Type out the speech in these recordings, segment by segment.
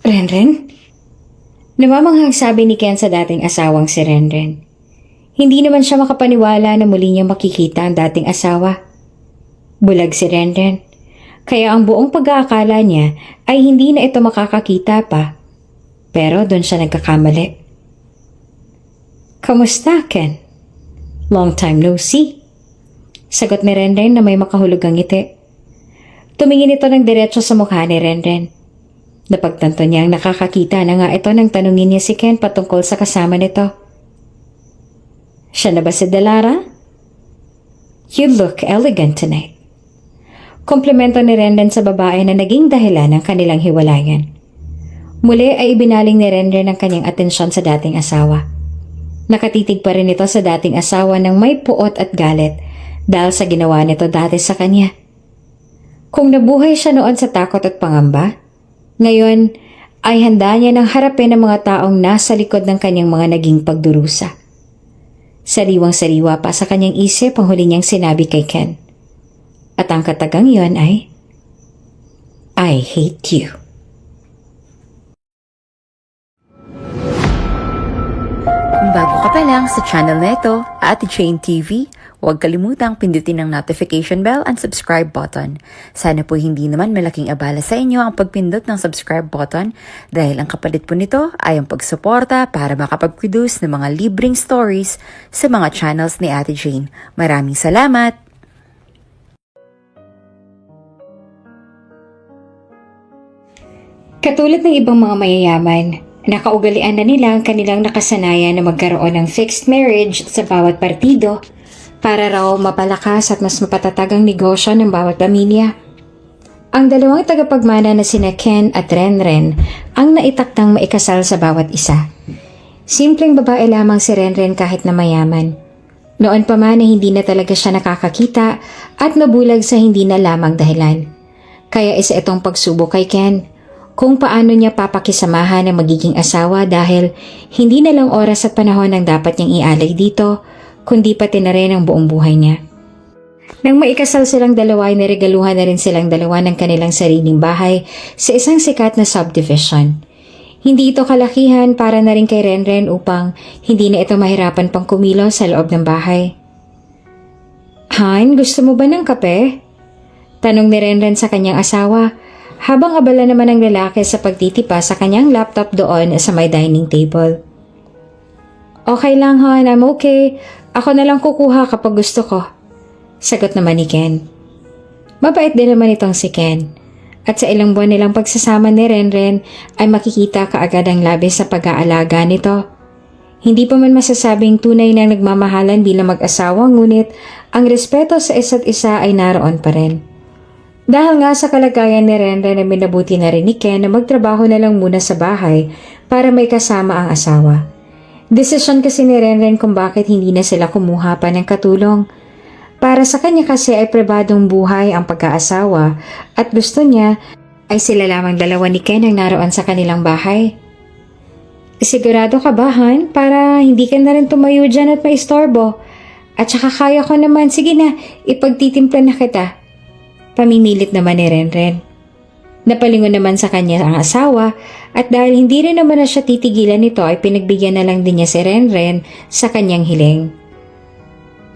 Renren? Namamanghang sabi ni Ken sa dating asawang si Renren. Hindi naman siya makapaniwala na muli niya makikita ang dating asawa. Bulag si Renren. Kaya ang buong pag-aakala niya ay hindi na ito makakakita pa. Pero doon siya nagkakamali. Kamusta, Ken? Long time no see. Sagot ni Renren na may makahulugang ngiti. Tumingin ito ng diretso sa mukha ni Renren. Napagtanto niyang nakakakita na nga ito nang tanungin niya si Ken patungkol sa kasama nito. Siya na ba si Delara? You look elegant tonight. Komplemento ni Renren sa babae na naging dahilan ng kanilang hiwalayan. Muli ay ibinaling ni Renren ang kanyang atensyon sa dating asawa. Nakatitig pa rin ito sa dating asawa ng may puot at galit dahil sa ginawa nito dati sa kanya. Kung nabuhay siya noon sa takot at pangamba, ngayon ay handa niya nang harapin ang mga taong nasa likod ng kanyang mga naging pagdurusa. Sariwang-sariwa pa sa kanyang isip ang huli niyang sinabi kay Ken. At ang katagang yon ay, I hate you. Kung bago ka pa lang sa channel na ito, Ate Jane TV, huwag kalimutang pindutin ang notification bell and subscribe button. Sana po hindi naman malaking abala sa inyo ang pagpindot ng subscribe button dahil ang kapalit po nito ay ang pagsuporta para makapag-produce ng mga libreng stories sa mga channels ni Ate Jane. Maraming salamat! Katulad ng ibang mga mayayaman, nakaugalian na nila ang kanilang nakasanayan na magkaroon ng fixed marriage sa bawat partido para raw mapalakas at mas mapatatag ang negosyo ng bawat pamilya. Ang dalawang tagapagmana na sina Ken at Renren ang naitakdang maikasal sa bawat isa. Simpleng babae lamang si Renren kahit na mayaman. Noon pa man na hindi na talaga siya nakakakita at nabulag sa hindi na lamang dahilan. Kaya isa itong pagsubok kay Ken kung paano niya papakisamahan ang magiging asawa dahil hindi na lang oras at panahon ang dapat niyang ialay dito, kundi pati na rin ang buong buhay niya. Nang maikasal silang dalawa ay naregaluhan na rin silang dalawa ng kanilang sariling bahay sa isang sikat na subdivision. Hindi ito kalakihan para na rin kay Renren upang hindi na ito mahirapan pang kumilos sa loob ng bahay. Han, gusto mo ba ng kape? Tanong ni Renren sa kanyang asawa, habang abala naman ang lalaki sa pagtitipa sa kanyang laptop doon sa may dining table. Okay lang Han, I'm okay. Ako na lang kukuha kapag gusto ko. Sagot naman ni Ken. Mabait din naman itong si Ken. At sa ilang buwan nilang pagsasama ni Renren ay makikita kaagad ang labis sa pag-aalaga nito. Hindi pa man masasabing tunay na nagmamahalan bilang mag-asawa ngunit ang respeto sa isa't isa ay naroon pa rin. Dahil nga sa kalagayan ni Renren na minabuti na rin ni Ken na magtrabaho na lang muna sa bahay para may kasama ang asawa. Desisyon kasi ni Renren kung bakit hindi na sila kumuha pa ng katulong. Para sa kanya kasi ay pribadong buhay ang pagkaasawa at gusto niya ay sila lamang dalawa ni Ken ang naroon sa kanilang bahay. Sigurado ka ba Han para hindi ka na rin tumayo dyan at maistorbo? At saka kaya ko naman, sige na, ipagtitimpla na kita. Pamimilit naman ni Renren. Napalingon naman sa kanya ang asawa at dahil hindi rin naman na siya titigilan nito ay pinagbigyan na lang din niya si Renren sa kanyang hiling.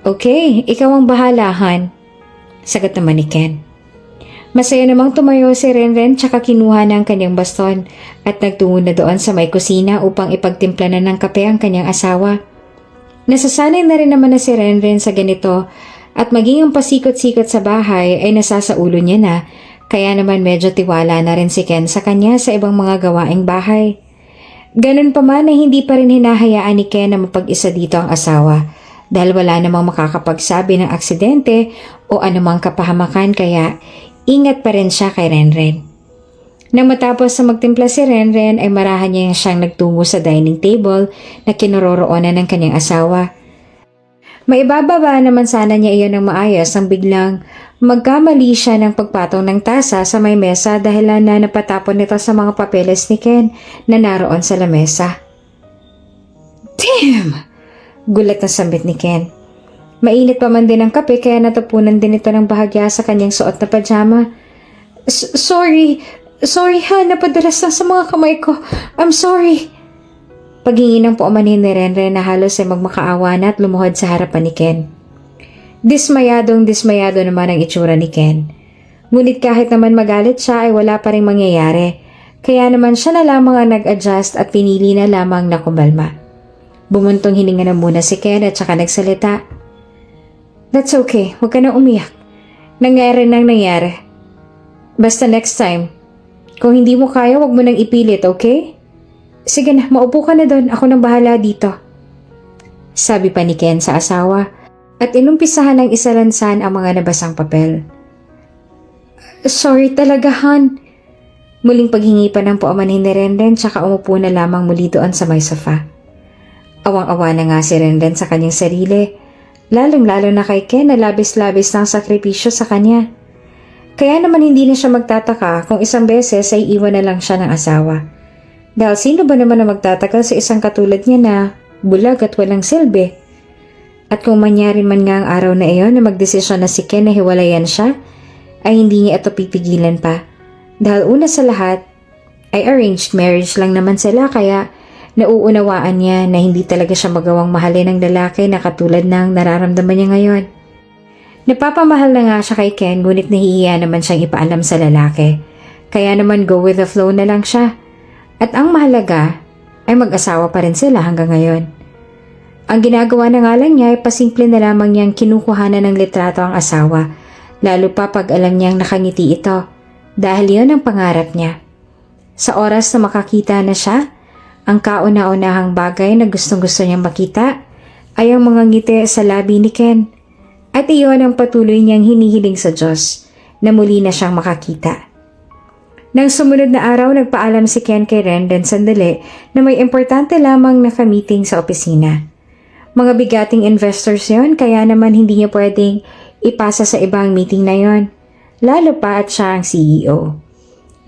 Okay, ikaw ang bahala Han. Sagot naman ni Ken. Masaya namang tumayo si Renren tsaka kinuha na ang kanyang baston at nagtungo na doon sa may kusina upang ipagtimpla na ng kape ang kanyang asawa. Nasasanay na rin naman na si Renren sa ganito at maging ang pasikot-sikot sa bahay ay nasasaulo niya na, kaya naman medyo tiwala na rin si Ken sa kanya sa ibang mga gawaing bahay. Ganun pa man ay hindi pa rin hinahayaan ni Ken na mapag-isa dito ang asawa dahil wala namang makakapagsabi ng aksidente o anumang kapahamakan kaya ingat pa rin siya kay Renren. Nang matapos sa magtimpla si Renren ay marahan niya siyang nagtungo sa dining table na kinaroroonan ng kanyang asawa. Maibababa naman sana niya iyon ng maayos ang biglang magkamali siya ng pagpatong ng tasa sa may mesa dahil na napatapon nito sa mga papeles ni Ken na naroon sa lamesa. Damn! Gulat na sambit ni Ken. Mainit pa man din ang kape kaya natapunan din ito ng bahagya sa kanyang suot na pajama. Sorry, Sorry ha, napadalas lang sa mga kamay ko. I'm sorry. Paghingi ng paumanhin ni Renren na halos ay magmakaawa na at lumuhod sa harapan ni Ken. Dismayado naman ang itsura ni Ken. Ngunit kahit naman magalit siya ay wala pa rin mangyayari. Kaya naman siya na lamang ang nag-adjust at pinili na lamang na kumalma. Bumuntong hininga na muna si Ken at saka nagsalita. That's okay, huwag ka na umiyak. Nangyari nang nangyari. Basta next time, kung hindi mo kaya, huwag mo nang ipilit, okay? Sige na, maupo ka na doon. Ako nang bahala dito. Sabi pa ni Ken sa asawa at inumpisahan ng isalansan ang mga nabasang papel. Sorry talaga, Han. Muling paghingi pa ng paumanhin ni Renren tsaka umupo na lamang muli doon sa may sofa. Awang-awa na nga si Renren sa kanyang sarili, lalong-lalo na kay Ken na labis-labis ng sakripisyo sa kanya. Kaya naman hindi na siya magtataka kung isang beses ay iwan na lang siya ng asawa. Dahil sino ba naman na magtataka sa isang katulad niya na bulag at walang silbi? At kung mangyari man nga ang araw na iyon na magdesisyon na si Ken na hiwalayan siya, ay hindi niya ito pipigilan pa. Dahil una sa lahat, ay arranged marriage lang naman sila kaya nauunawaan niya na hindi talaga siya magawang mahalin ng lalaki na katulad ng nararamdaman niya ngayon. Napapamahal na nga siya kay Ken ngunit nahihiya naman siyang ipaalam sa lalaki. Kaya naman go with the flow na lang siya. At ang mahalaga ay mag-asawa pa rin sila hanggang ngayon. Ang ginagawa na nga lang niya ay pasimple na lamang niyang kinukuhanan ng litrato ang asawa, lalo pa pag alam niyang nakangiti ito, dahil yon ang pangarap niya. Sa oras na makakita na siya, ang kauna-unahang bagay na gustong-gusto niyang makita ay ang mga ngiti sa labi ni Ken. At iyon ang patuloy niyang hinihiling sa Diyos na muli na siyang makakita. Nang sumunod na araw, nagpaalam si Ken kay Renren sandali na may importante lamang na ka-meeting sa opisina. Mga bigating investors yon kaya naman hindi niya pwedeng ipasa sa ibang meeting na yon, lalo pa at siya ang CEO.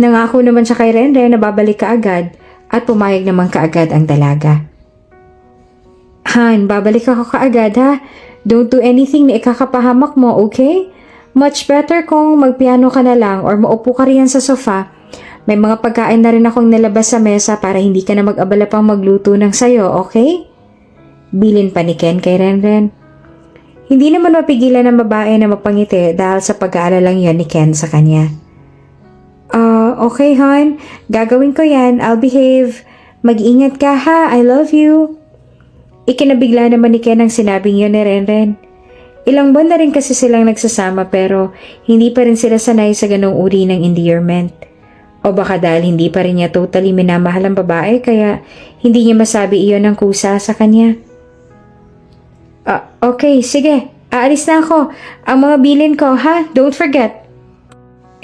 Nangako naman siya kay Renren na babalik kaagad at pumayag naman kaagad ang dalaga. Han, babalik ako kaagad ha. Don't do anything na ikakapahamak mo, okay? Much better kung magpiano ka na lang or maupo ka riyan sa sofa. May mga pagkain na rin akong nilabas sa mesa para hindi ka na mag-abala pang magluto ng sayo, okay? Bilin pa ni Ken kay Renren. Hindi naman mapigilan ng babae na mapangiti dahil sa pag-aalalang yon ni Ken sa kanya. Okay hon, gagawin ko yan, I'll behave. Mag-ingat ka ha, I love you. Ikinabigla naman ni Ken ang sinabing yun ni Renren. Ilang buwan na rin kasi silang nagsasama pero hindi pa rin sila sanay sa ganong uri ng endearment. O baka dahil hindi pa rin niya totally minamahal ang babae kaya hindi niya masabi iyon ng kusa sa kanya. Okay, sige. Aalis na ako. Ang mga bilin ko, ha? Don't forget.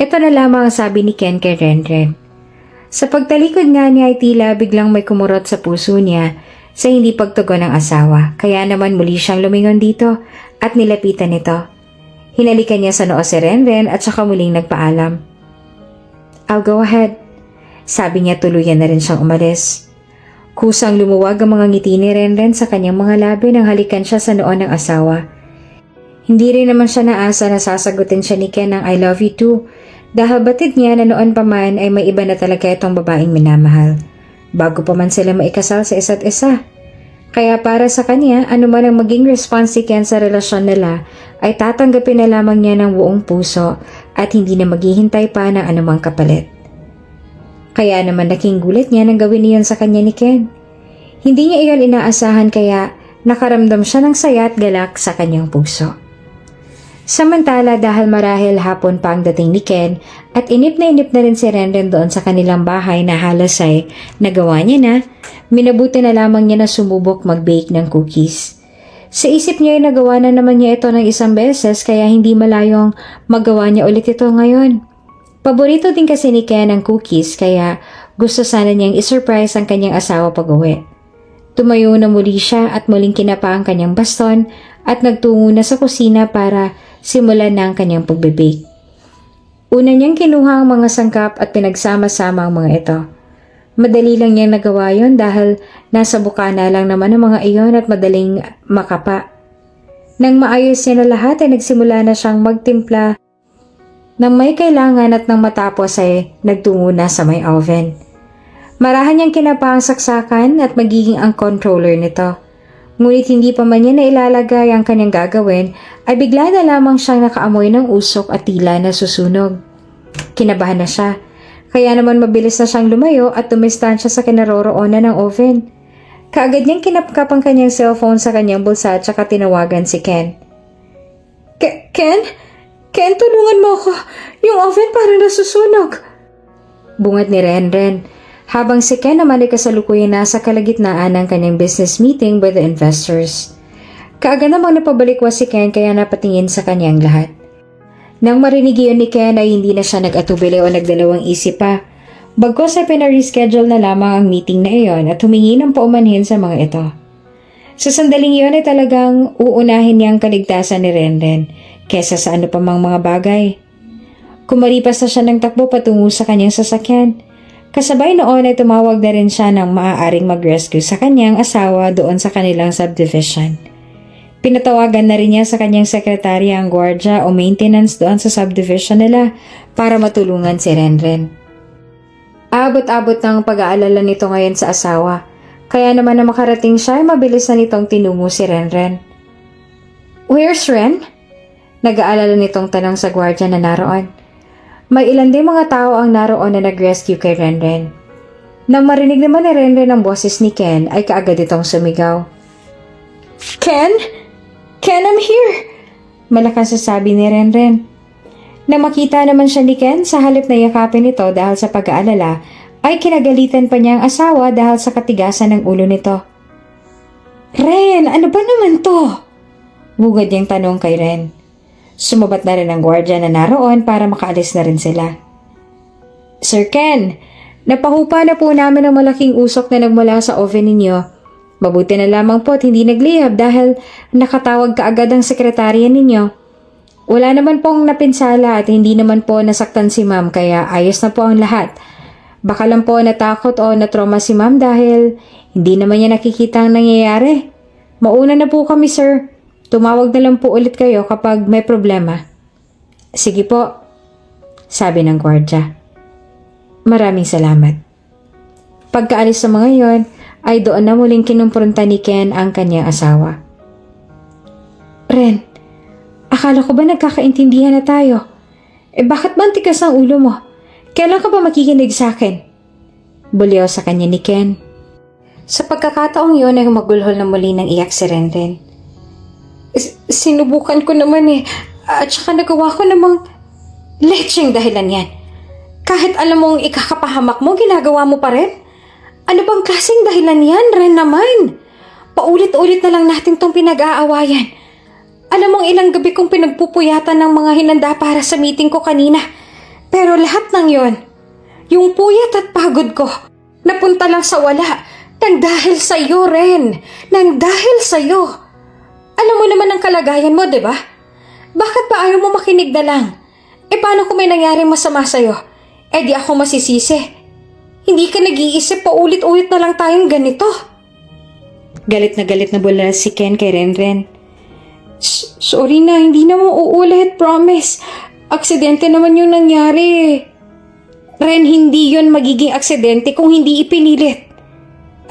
Ito na lamang ang sabi ni Ken kay Renren. Sa pagtalikod nga niya ay tila biglang may kumurot sa puso niya sa hindi pagtugon ng asawa. Kaya naman muli siyang lumingon dito at nilapitan ito. Hinalikan niya sa noo si Renren at saka muling nagpaalam. I'll go ahead. Sabi niya tuluyan na rin siyang umalis. Kusang lumuwag ang mga ngiti ni Renren sa kanyang mga labi nang halikan siya sa noo ng asawa. Hindi rin naman siya naasa na sasagutin siya ni Ken ng I love you too dahil batid niya na noon pa man ay may iba na talaga itong babaeng minamahal bago pa man sila maikasal sa isa't isa. Kaya para sa kanya, anuman ang maging response si Ken sa relasyon nila ay tatanggapin na lamang niya ng buong puso at hindi na maghihintay pa ng anumang kapalit. Kaya naman naking gulat niya nang gawin niyon sa kanya ni Ken. Hindi niya iyon inaasahan kaya nakaramdam siya ng saya at galak sa kanyang puso. Samantala dahil marahil hapon pa ang dating ni Ken at inip na rin si Renren doon sa kanilang bahay na halos ay nagawa niya na, minabuti na lamang niya na sumubok mag-bake ng cookies. Sa isip niya ay nagawa na naman niya ito ng isang beses kaya hindi malayong magawa niya ulit ito ngayon. Paborito din kasi ni Ken ang cookies kaya gusto sana niyang isurprise ang kanyang asawa pag-uwi. Tumayo na muli siya at muling kinapa ang kanyang baston at nagtungo na sa kusina para simulan na ang kanyang pagbe-bake. Una niyang kinuha ang mga sangkap at pinagsama-sama ang mga ito. Madali lang niyang nagawa yon dahil nasa bukana lang naman ang mga iyon at madaling makapa. Nang maayos niya na lahat ay nagsimula na siyang magtimpla Nang may kailangan at nang matapos ay nagtungo na sa may oven. Marahan niyang kinapang saksakan at magiging ang controller nito. Ngunit hindi pa man niya nailalagay ang kanyang gagawin ay bigla na lamang siyang nakaamoy ng usok at tila na susunog. Kinabahan na siya, kaya naman mabilis na siyang lumayo at tumistansya sa kinaroroonan ng oven. Kaagad niyang kinapkap ang kanyang cellphone sa kanyang bulsa at saka tinawagan si Ken. Ken? Ken, tulungan mo ako. Yung oven parang nasusunog. Bungad ni Renren, habang si Ken naman ay kasalukuyan nasa kalagitnaan ng kanyang business meeting with the investors. Kaagad namang napabalikwas si Ken kaya napatingin sa kanyang lahat. Nang marinig iyon ni Ken ay hindi na siya nag-atubili o nagdalawang isip pa. Bagkus ay pinareschedule na lamang ang meeting na iyon at humingi ng paumanhin sa mga ito. Sa sandaling iyon ay talagang uunahin niya ang kaligtasan ni Renren kesa sa ano pa mang mga bagay. Kumaripas na siya ng takbo patungo sa kanyang sasakyan. Kasabay noon ay tumawag na rin siya ng maaaring mag-rescue sa kanyang asawa doon sa kanilang subdivision. Pinatawagan na rin niya sa kanyang sekretarya ang gwardya o maintenance doon sa subdivision nila para matulungan si Renren. Abot-abot ng pag-aalala nito ngayon sa asawa, kaya naman na makarating siya ay mabilis na nitong tinungo si Renren. "Where's Ren?" Nag-aalala nitong tanong sa gwardya na naroon. May ilan din mga tao ang naroon na nag-rescue kay Renren. Nang marinig naman ni Renren ang boses ni Ken ay kaagad itong sumigaw. "Ken? Ken, I'm here!" Malakas sasabi ni Renren. Nang makita naman siya ni Ken sa halip na yakapin ito dahil sa pag-aalala, ay kinagalitan pa niya ang asawa dahil sa katigasan ng ulo nito. "Ren, ano ba naman to?" Bugad niyang tanong kay Ren. Sumabat na rin ang gwardya na naroon para makaalis na rin sila. "Sir Ken, napahupa na po namin ang malaking usok na nagmula sa oven ninyo. Mabuti na lamang po at hindi naglihab dahil nakatawag kaagad ang sekretarya ninyo. Wala naman pong napinsala at hindi naman po nasaktan si ma'am kaya ayos na po ang lahat. Baka lang po natakot o natrauma si ma'am dahil hindi naman niya nakikita ang nangyayari. Mauna na po kami, sir. Tumawag na lang po ulit kayo kapag may problema." "Sige po," sabi ng gwardya. "Maraming salamat." Pagkaalis sa mga yon, ay doon na muling kinumpronta ni Ken ang kanyang asawa. "Ren, akala ko ba nagkakaintindihan na tayo? Bakit ba ang tigas ang ulo mo? Kailan ka ba makikinig sa akin?" Buliw sa kanya ni Ken. Sa pagkakataong yun ay magulhol na muli ng iyak si Renren. "Sinubukan ko naman at saka nagawa ko namang lecheng dahilan yan. Kahit alam mong ikakapahamak mo, ginagawa mo pa rin? Ano bang klaseng dahilan yan, Ren naman? Paulit-ulit na lang natin tong pinag-aawayan. Alam mong ilang gabi kong pinagpupuyatan ng mga hinanda para sa meeting ko kanina. Pero lahat ng yon, yung puyat at pagod ko, napunta lang sa wala. Nang dahil sa'yo, Ren. Nang dahil sa'yo. Alam mo naman ang kalagayan mo, di ba? Bakit ba ayaw mo makinig na lang? Paano kung may nangyaring masama sa'yo? Di ako masisisi. Hindi ka nag-iisip, paulit-ulit na lang tayong ganito." Galit na bula si Ken kay Renren. Sorry na, hindi na mauulit, promise. Aksidente naman yung nangyari. Ren, hindi yon magiging aksidente kung hindi ipinilit.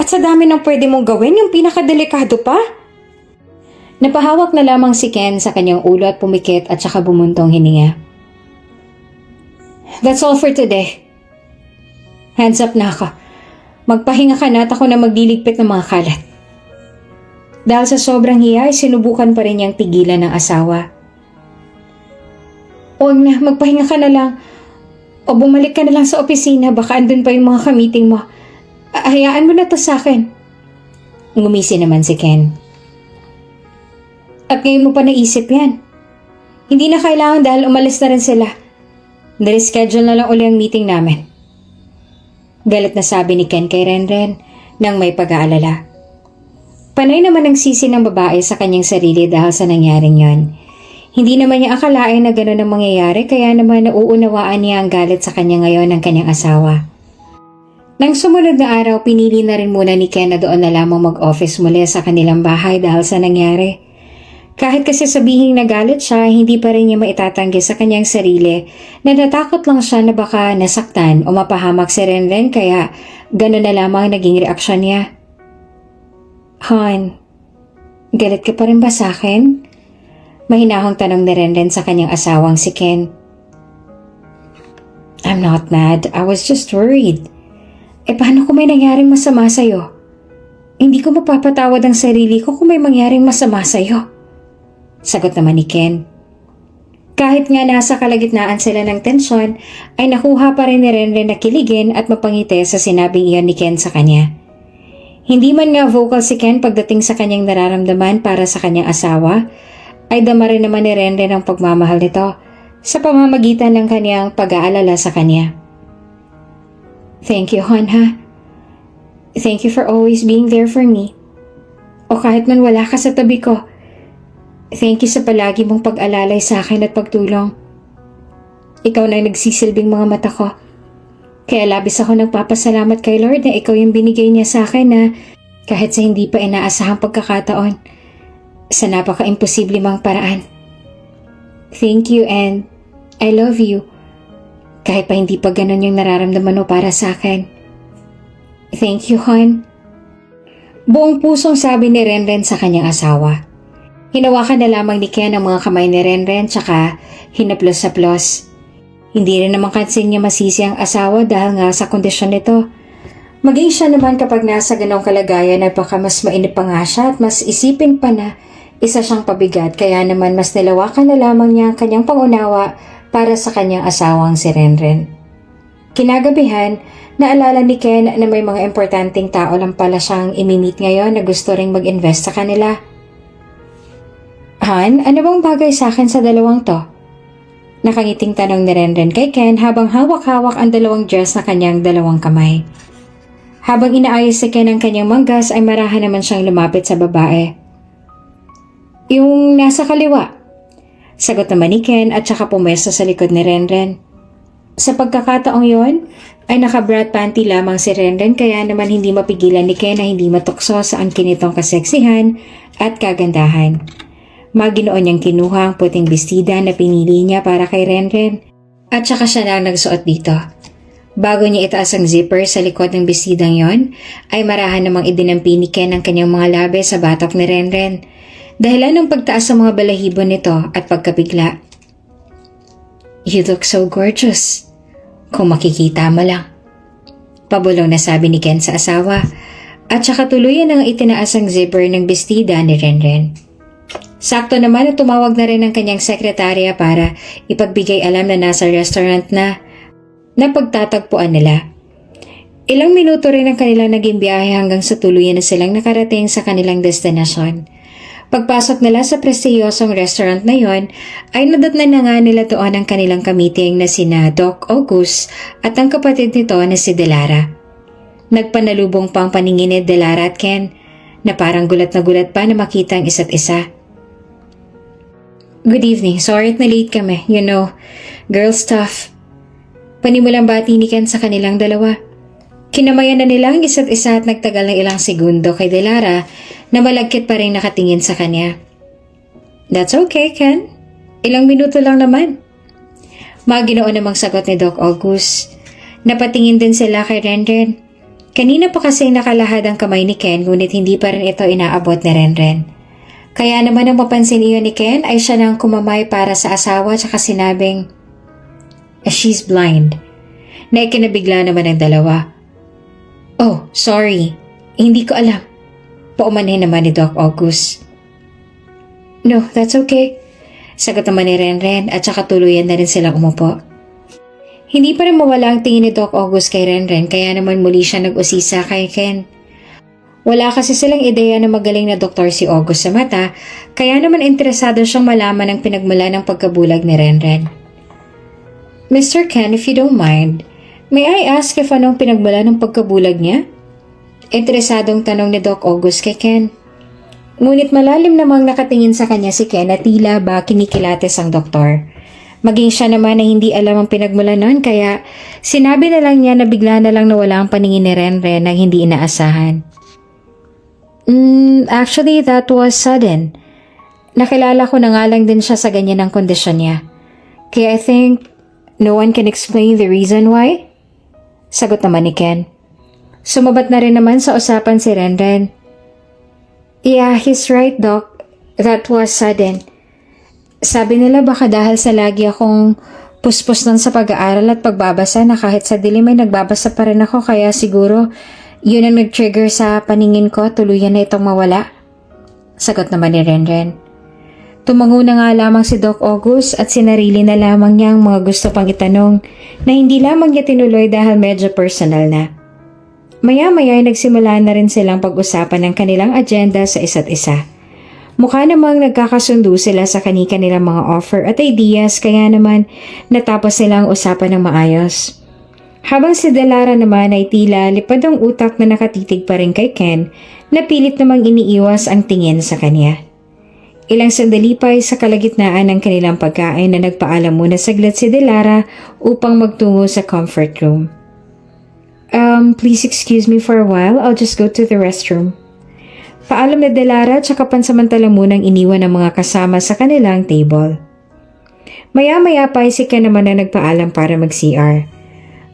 At sa dami ng pwede mong gawin, yung pinakadelikado pa. Napahawak na lamang si Ken sa kanyang ulo at pumikit at saka bumuntong hininga. "That's all for today. Hands up na ako. Magpahinga ka na at ako na magliligpit ng mga kalat." Dahil sa sobrang hiya ay sinubukan pa rin niyang tigilan ng asawa. "Huwag na, magpahinga ka na lang. O bumalik ka na lang sa opisina, baka andun pa yung mga kamiting mo. Hayaan mo na to sa akin." Ngumisi naman si Ken. "At ngayon mo pa naisip yan? Hindi na kailangan dahil umalis na rin sila. Nireschedule na lang uli ang meeting namin." Galit na sabi ni Ken kay Renren nang may pag-aalala. Panay naman ang sisi ng babae sa kanyang sarili dahil sa nangyaring yon. Hindi naman niya akalain na gano'n ang mangyayari kaya naman nauunawaan niya ang galit sa kanya ngayon ng kanyang asawa. Nang sumunod na araw, pinili na rin muna ni Ken na doon na lamang mag-office muli sa kanilang bahay dahil sa nangyari. Kahit kasi sabihing nagalit siya, hindi pa rin niya maitatanggi sa kanyang sarili na natakot lang siya na baka nasaktan o mapahamak si Renren kaya gano'n na lamang naging reaksyon niya. Han, galit ka pa rin ba sa akin? Mahinahong tanong ni Renren sa kanyang asawang si Ken. I'm not mad, I was just worried. Paano kung may nangyaring masama sa'yo? Hindi ko mapapatawad ang sarili ko kung may mangyaring masama sa'yo. Sagot naman ni Ken. Kahit nga nasa kalagitnaan sila ng tensyon, ay nakuha pa rin ni Renren na kiligin at mapangiti sa sinabing iyon ni Ken sa kanya. Hindi man nga vocal si Ken pagdating sa kanyang nararamdaman para sa kanyang asawa, ay dama rin naman ni Renren ang pagmamahal nito sa pamamagitan ng kanyang pag-aalala sa kanya. Thank you, Han, ha? Thank you for always being there for me. O kahit man wala ka sa tabi ko, thank you sa palagi mong pag-alalay sa akin at pagtulong. Ikaw na nagsisilbing mga mata ko. Kaya labis ako nagpapasalamat kay Lord na ikaw yung binigay niya sa akin na kahit sa hindi pa inaasahang pagkakataon, sa napaka-imposible mang paraan. Thank you and I love you. Kahit pa hindi pa ganun yung nararamdaman mo para sa akin. Thank you, Han. Buong pusong sabi ni Renren sa kanyang asawa. Hinawakan na lamang ni Ken ang mga kamay ni Renren tsaka hinaplos-saplos. Hindi rin naman kasi niya masisi ang asawa dahil nga sa kondisyon nito. Maging siya naman kapag nasa ganong kalagayan ay baka mas mainip pa nga siya at mas isipin pa na isa siyang pabigat kaya naman mas nilawakan na lamang niya ang kanyang pangunawa para sa kanyang asawang si Renren. Kinagabihan, naalala ni Ken na may mga importanteng tao lang pala siyang imimit ngayon na gusto ring mag-invest sa kanila. Han, ano bang bagay sa akin sa dalawang to? Nakangiting tanong ni Renren kay Ken habang hawak-hawak ang dalawang dress na kanyang dalawang kamay. Habang inaayos si Ken ang kanyang manggas ay marahan naman siyang lumapit sa babae. Yung nasa kaliwa. Sagot naman ni Ken at saka pumesto sa likod ni Renren. Sa pagkakataong yon ay naka-bra panty lamang si Renren kaya naman hindi mapigilan ni Ken na hindi matukso sa angkin nitong kaseksihan at kagandahan. Maginoon niyang kinuha ang puting bestida na pinili niya para kay Renren at saka siya na nagsuot dito. Bago niya itaas ang zipper sa likod ng bestidang yon, ay marahan namang idinampi ni Ken ang kanyang mga labi sa batok ni Renren. Dahilan ng pagtaas sa mga balahibo nito at pagkabigla. You look so gorgeous. Kung makikita mo lang. Pabulong na sabi ni Ken sa asawa at saka tuluyan ang itinaas ang zipper ng bestida ni Renren. Sakto naman na tumawag na rin ang kanyang sekretarya para ipagbigay alam na nasa restaurant na pagtatagpuan nila. Ilang minuto rin ang kanilang naging biyahe hanggang sa tuluyan na silang nakarating sa kanilang destinasyon. Pagpasok nila sa prestiyosong restaurant na yon, ay nadatnan na nga nila doon ang kanilang kamiting na sina Doc August at ang kapatid nito na si Delara. Nagpanalubong pang paningin ni Delara at Ken na parang gulat na gulat pa na makita ang isa't isa. Good evening. Sorry at na-late kami. You know, girl stuff. Panimulang bati ni Ken sa kanilang dalawa. Kinamayan na nila ang isa't isa at nagtagal ng ilang segundo kay Delara na malagkit pa rin nakatingin sa kanya. That's okay, Ken. Ilang minuto lang naman. Maginoon namang sagot ni Doc August. Napatingin din sila kay Renren. Kanina pa kasing nakalahad ang kamay ni Ken ngunit hindi pa rin ito inaabot ni Renren. Kaya naman ang mapansin iyon ni Ken ay siya nang kumamay para sa asawa at sinabing, she's blind. Na ikinabigla naman ang dalawa. Oh, sorry. Hindi ko alam. Paumanhin naman ni Doc August. No, that's okay. Sagot naman ni Renren at saka tuluyan na rin silang umupo. Hindi pa rin mawala ang tingin ni Doc August kay Renren kaya naman muli siya nag-usisa kay Ken. Wala kasi silang ideya na magaling na doktor si August sa mata kaya naman interesado siyang malaman ang pinagmula ng pagkabulag ni Renren. Mr. Ken, if you don't mind, may I ask if anong pinagmula ng pagkabulag niya? Interesadong tanong ni Doc August kay Ken. Ngunit malalim namang nakatingin sa kanya si Ken na tila ba kinikilates ang doktor. Maging siya naman na hindi alam ang pinagmula nun kaya sinabi na lang niya na bigla na lang nawala ang paningin ni Renren na hindi inaasahan. Actually that was sudden. Nakilala ko na nga lang din siya sa ganyan ang kondisyon niya. Kaya I think no one can explain the reason why? Sagot naman ni Ken. Sumabat na rin naman sa usapan si Renren. Yeah, he's right, Doc. That was sudden. Sabi nila baka dahil sa lagi akong puspos nun sa pag-aaral at pagbabasa na kahit sa dilim ay nagbabasa pa rin ako kaya siguro yun ang nag-trigger sa paningin ko tuluyan na itong mawala. Sagot naman ni Renren. Tumango na nga lamang si Doc August at sinarili na lamang niya ang mga gusto pang itanong na hindi lamang niya tinuloy dahil medyo personal na. Maya-maya ay nagsimula na rin silang pag-usapan ng kanilang agenda sa isa't isa. Mukha namang nagkakasundo sila sa kani-kanilang mga offer at ideas kaya naman natapos silang usapan ng maayos. Habang si Delara naman ay tila lipad ang utak na nakatitig pa rin kay Ken na pilit namang iniiwas ang tingin sa kanya. Ilang sandali pa ay sa kalagitnaan ng kanilang pagkain na nagpaalam muna saglit si Delara upang magtungo sa comfort room. Please excuse me for a while. I'll just go to the restroom. Paalam na Delara tsaka pansamantala munang iniwan ang mga kasama sa kanilang table. Maya-maya pa ay si Ken naman na nagpaalam para mag-CR.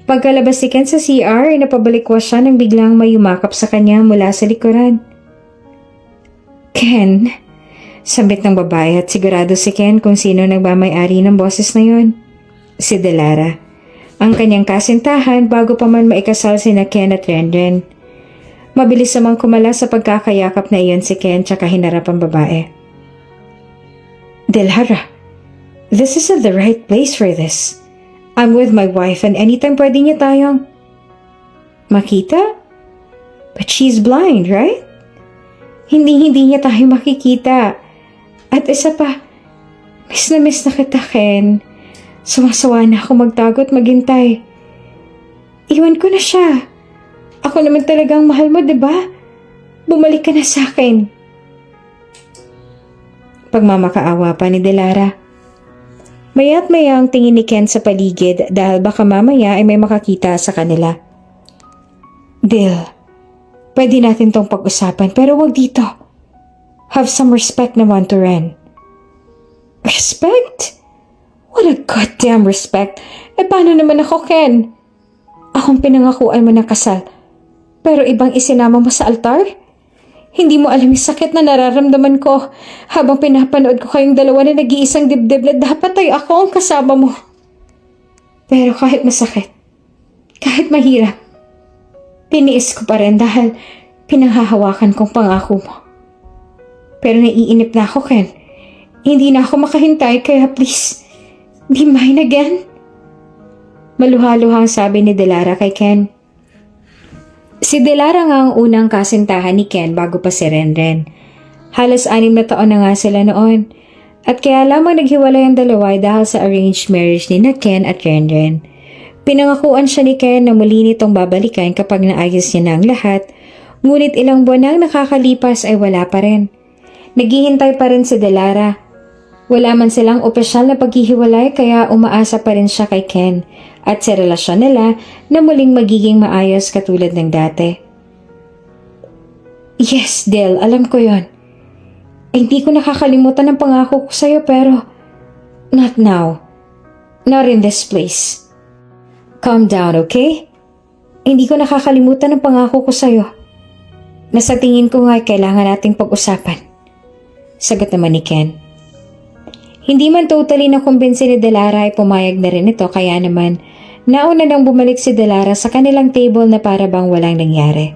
Pagkalabas si Ken sa CR ay napabalikwas siya nang biglang may yumakap sa kanya mula sa likuran. Ken, sambit ng babae at sigurado si Ken kung sino nagmamay-ari ng boses na yon. Si Delara. Ang kanyang kasintahan bago pa man maikasal sina Ken at Renren. Mabilis namang kumala sa pagkakayakap na iyon si Ken tsaka hinarap ang babae. Delara, this isn't the right place for this. I'm with my wife and anytime pwede niya tayong makita? But she's blind, right? Hindi niya tayo makikita. At isa pa, miss na kita, Ken. Sumasawa na ako magtago at maghintay. Iwan ko na siya. Ako naman talagang mahal mo, diba? Bumalik ka na sa akin. Pagmamakaawa pa ni Delara. Maya't maya ang tingin ni Ken sa paligid dahil baka mamaya ay may makakita sa kanila. Del, pwede natin tong pag-usapan pero wag dito. Have some respect naman to Ren. Respect? What a goddamn respect. Paano naman ako, Ken? Akong pinangakuan mo ng kasal. Pero ibang isinama mo sa altar? Hindi mo alam yung sakit na nararamdaman ko habang pinapanood ko kayong dalawa na nag-iisang dibdib na dapat ay ako ang kasama mo. Pero kahit masakit, kahit mahirap, tiniis ko pa rin dahil pinanghahawakan kong pangako mo. Pero naiinip na ako, Ken. Hindi na ako makahintay kaya please, be mine again. Maluha-luhang sabi ni Delara kay Ken. Si Delara nga ang unang kasintahan ni Ken bago pa si Renren. Halos 6 na taon na nga sila noon. At kaya lamang naghiwalay ang dalawa dahil sa arranged marriage ni na Ken at Renren. Pinangakuan siya ni Ken na muli nitong babalikan kapag naayos niya na ang lahat, ngunit ilang buwan nang nakakalipas ay wala pa rin. Naghihintay pa rin si Delara. Wala man silang opisyal na paghihiwalay kaya umaasa pa rin siya kay Ken at sa relasyon nila na muling magiging maayos katulad ng dati. Yes, Del, alam ko yon. Hindi ko nakakalimutan ang pangako ko sa'yo pero not now. Not in this place. Calm down, okay? Hindi ko nakakalimutan ang pangako ko sa'yo. Nasa tingin ko nga kailangan nating pag-usapan. Sagot naman ni Ken. Hindi man totally nakumbinsi ni Delara ay pumayag na rin ito kaya naman nauna nang bumalik si Delara sa kanilang table na para bang walang nangyari.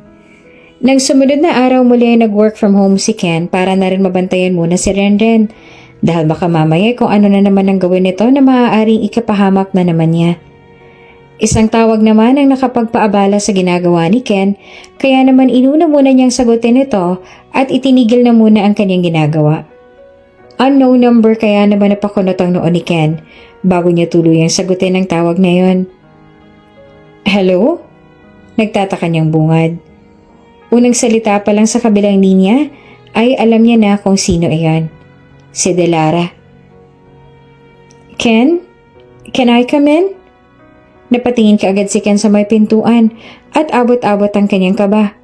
Nang sumunod na araw muli ay nag-work from home si Ken para na rin mabantayan muna si Renren dahil baka mamaya kung ano na naman ang gawin nito na maaaring ikapahamak na naman niya. Isang tawag naman ang nakapagpaabala sa ginagawa ni Ken kaya naman inuna muna niyang sagutin ito at itinigil na muna ang kanyang ginagawa. Unknown number kaya naman napakunot ang noon ni Ken bago niya tuluyang sagutin ang tawag na yon. Hello? Nagtataka niyang bungad. Unang salita pa lang sa kabilang linya ay alam niya na kung sino iyon. Si Delara. Ken? Can I come in? Napatingin kaagad si Ken sa may pintuan at abot-abot ang kanyang kaba.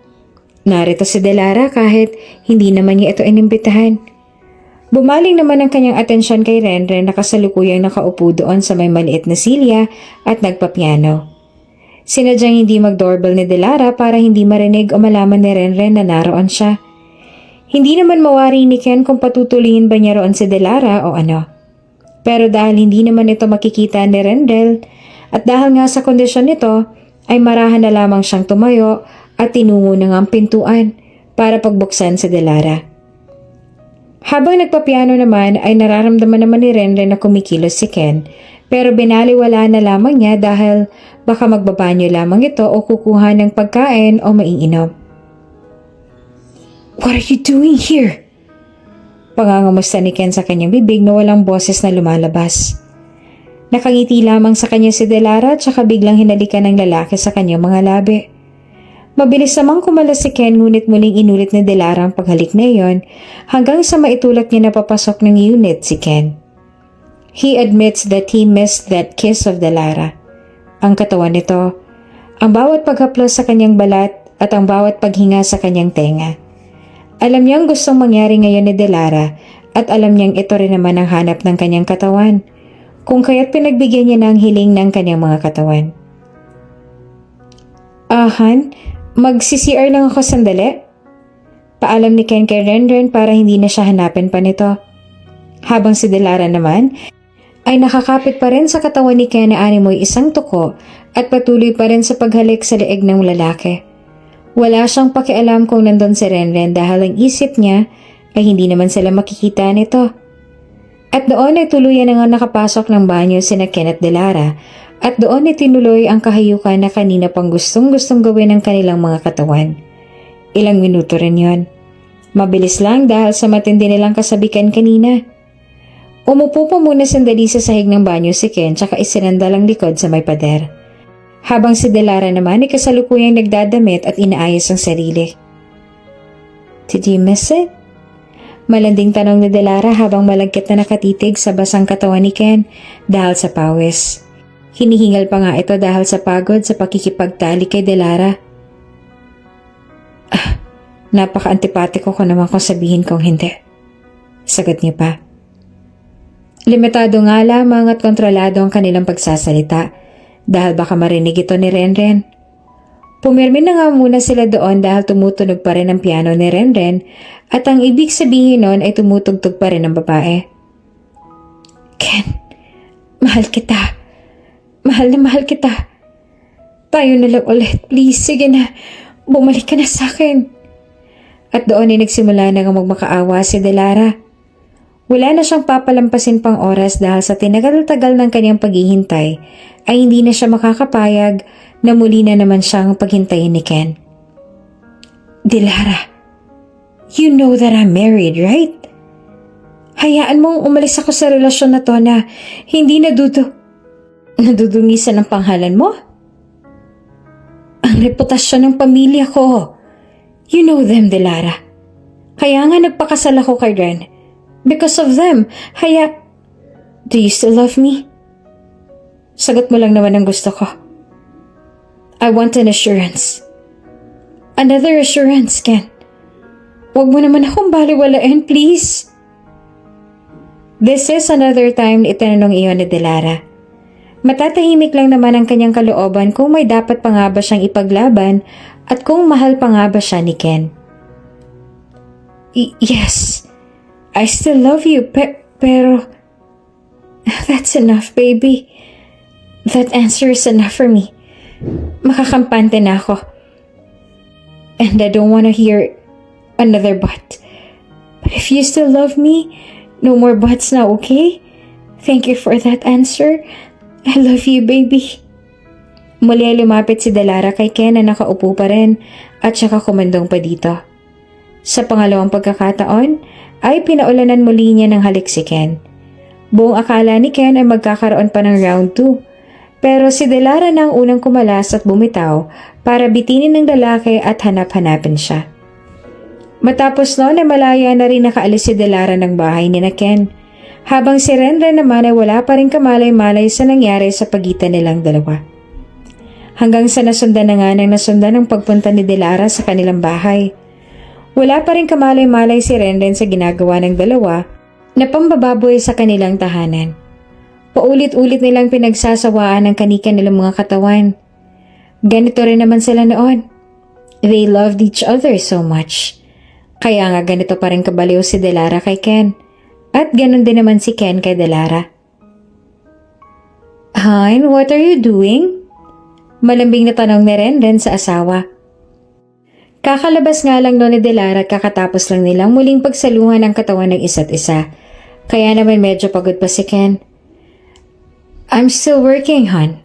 Narito si Delara kahit hindi naman niya ito inimbitahan. Bumaling naman ang kanyang atensyon kay Renren na kasalukuyang nakaupo doon sa may maliit na silya at nagpapiano. Sinadyang hindi mag-doorbell ni Delara para hindi marinig o malaman ni Renren na naroon siya. Hindi naman mawari ni Ken kung patutuloyin ba niya roon si Delara o ano. Pero dahil hindi naman ito makikita ni Renren at dahil nga sa kondisyon nito ay marahan na lamang siyang tumayo at tinungo na ang pintuan para pagbuksan si Delara. Habang nagpapiano naman ay nararamdaman naman ni Renren na kumikilos si Ken pero binaliwala na lamang niya dahil baka magbabanyo lamang ito o kukuha ng pagkain o maiinom. "What are you doing here?" Pangangamusta ni Ken sa kanyang bibig na walang boses na lumalabas. Nakangiti lamang sa kanya si Delara at saka biglang hinalikan ng lalaki sa kanyang mga labi. Mabilis namang kumalas si Ken ngunit muling inulit ni Delara ang paghalik na iyon hanggang sa maitulak niya na papasok ng unit si Ken. He admits that he missed that kiss of Delara. Ang katawan nito, ang bawat paghaplos sa kanyang balat at ang bawat paghinga sa kanyang tenga. Alam niyang gustong mangyari ngayon ni Delara at alam niyang ito rin naman ang hanap ng kanyang katawan, kung kaya't pinagbigyan niya ng hiling ng kanyang mga katawan. Han, mag-CCR lang ako sandali. Paalam ni Ken kay Renren para hindi na siya hanapin pa nito. Habang si Delara naman ay nakakapit pa rin sa katawan ni Ken na animoy isang tuko at patuloy pa rin sa paghalik sa leeg ng lalaki. Wala siyang pakialam kung nandun si Renren dahil ang isip niya ay hindi naman sila makikita nito. At doon ay tuluyan na nga nakapasok ng banyo sina Ken at Delara at doon ay tinuloy ang kahayukan na kanina pang gustong-gustong gawin ng kanilang mga katawan. Ilang minuto rin yon. Mabilis lang dahil sa matindi nilang kasabikan kanina. Umupo pa muna sandali sa sahig ng banyo si Ken tsaka isinandal ang likod sa may pader. Habang si Delara naman ay kasalukuyang nagdadamit at inaayos ang sarili. "Did you miss it?" Malanding tanong ni Delara habang malagkit na nakatitig sa basang katawan ni Ken dahil sa pawis. Hinihingal pa nga ito dahil sa pagod sa pakikipagtali kay Delara. Napaka-antipatiko ko naman kung sabihin kong hindi. Sagot niya pa. Limitado nga lamang at kontrolado ang kanilang pagsasalita dahil baka marinig ito ni Renren. Pumirmi na nga muna sila doon dahil tumutunog pa rin ang piano ni Renren at ang ibig sabihin nun ay tumutugtog pa rin ang babae. "Ken, mahal kita. Mahal na mahal kita. Tayo na lang ulit, please. Sige na, bumalik ka na sa akin." At doon ay nagsimula na magmakaawa si Delara. Wala na siyang papalampasin pang oras dahil sa tinagal-tagal ng kanyang paghihintay ay hindi na siya makakapayag na muli na naman siyang paghintayin ni Ken. "Delara, you know that I'm married, right? Hayaan mong umalis ako sa relasyon na to na hindi nadudungisan ang pangalan mo? Ang reputasyon ng pamilya ko. You know them, Delara. Kaya nga nagpakasal ako kay Ren. Because of them. Do you still love me?" Sagot mo lang naman ang gusto ko. I want an assurance. Another assurance, Ken. Huwag mo naman akong baliwalain, please. This is another time na itanong iyon ni Delara. Matatahimik lang naman ang kanyang kalooban kung may dapat pa nga ba siyang ipaglaban at kung mahal pa nga ba siya ni Ken. Yes, I still love you, pero... That's enough, baby. That answer is enough for me. Makakampante na ako. And I don't want to hear another but. But if you still love me, no more buts na, okay? Thank you for that answer. I love you, baby. Muli ay lumapit si Delara kay Ken na nakaupo pa rin at saka kumandong pa dito. Sa pangalawang pagkakataon, ay pinaulanan muli niya ng halik si Ken. Buong akala ni Ken ay magkakaroon pa ng round 2. Pero si Delara na ang unang kumalas at bumitaw para bitinin ng lalaki at hanap-hanapin siya. Matapos noon ay malaya na rin nakaalis si Delara ng bahay ni na Ken. Habang si Renren naman ay wala pa rin kamalay-malay sa nangyari sa pagitan nilang dalawa. Hanggang sa nasundan na nga ng nasundan ang pagpunta ni Delara sa kanilang bahay. Wala pa rin kamalay-malay si Renren sa ginagawa ng dalawa na pambababoy sa kanilang tahanan. Paulit-ulit nilang pinagsasawaan ang kanika nilang mga katawan. Ganito rin naman sila noon. They loved each other so much. Kaya nga ganito pa rin kabaliw si Delara kay Ken. At ganun din naman si Ken kay Delara. Han, what are you doing? Malambing na tanong ni Renren sa asawa. Kakalabas nga lang noon ni Delara at kakatapos lang nilang muling pagsaluhan ang katawan ng isa't isa. Kaya naman medyo pagod pa si Ken. I'm still working, hon.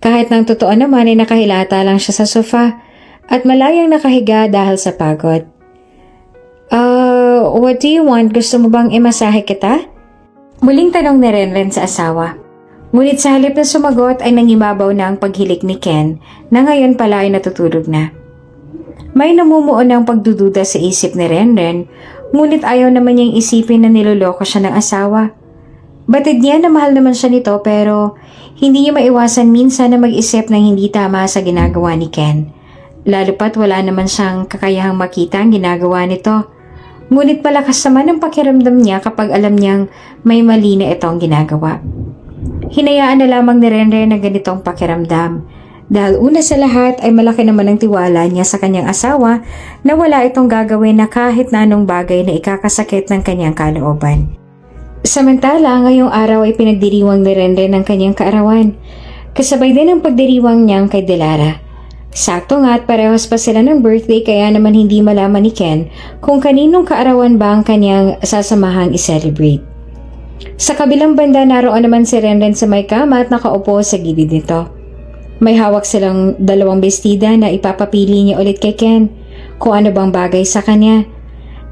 Kahit nang totoo naman ay nakahilata lang siya sa sofa at malayang nakahiga dahil sa pagod. What do you want? Gusto mo bang imasahe kita? Muling tanong ni Renren sa asawa. Ngunit sa halip na sumagot ay nangibabaw na ang paghilik ni Ken na ngayon pala ay natutulog na. May namumuo ng pagdududa sa isip ni Renren, ngunit ayaw naman niyang isipin na niloloko siya ng asawa. Batid niya na mahal naman siya nito pero hindi niya maiwasan minsan na mag-isip ng hindi tama sa ginagawa ni Ken. Lalo pat wala naman siyang kakayahang makita ang ginagawa nito. Ngunit malakas naman ang pakiramdam niya kapag alam niyang may mali na itong ginagawa. Hinayaan na lamang ni Renren na ganitong pakiramdam. Dahil una sa lahat ay malaki naman ang tiwala niya sa kanyang asawa na wala itong gagawin na kahit na anong bagay na ikakasakit ng kanyang kalooban. Samantala, ngayong araw ay pinagdiriwang ni Renren ang kanyang kaarawan. Kasabay din ang pagdiriwang niyang kay Delara. Sakto nga at parehas pa sila ng birthday kaya naman hindi malaman ni Ken kung kaninong kaarawan ba ang kanyang sasamahang i-celebrate. Sa kabilang banda naroon naman si Renren sa may kama at nakaupo sa gilid nito. May hawak silang dalawang bestida na ipapapili niya ulit kay Ken kung ano bang bagay sa kanya.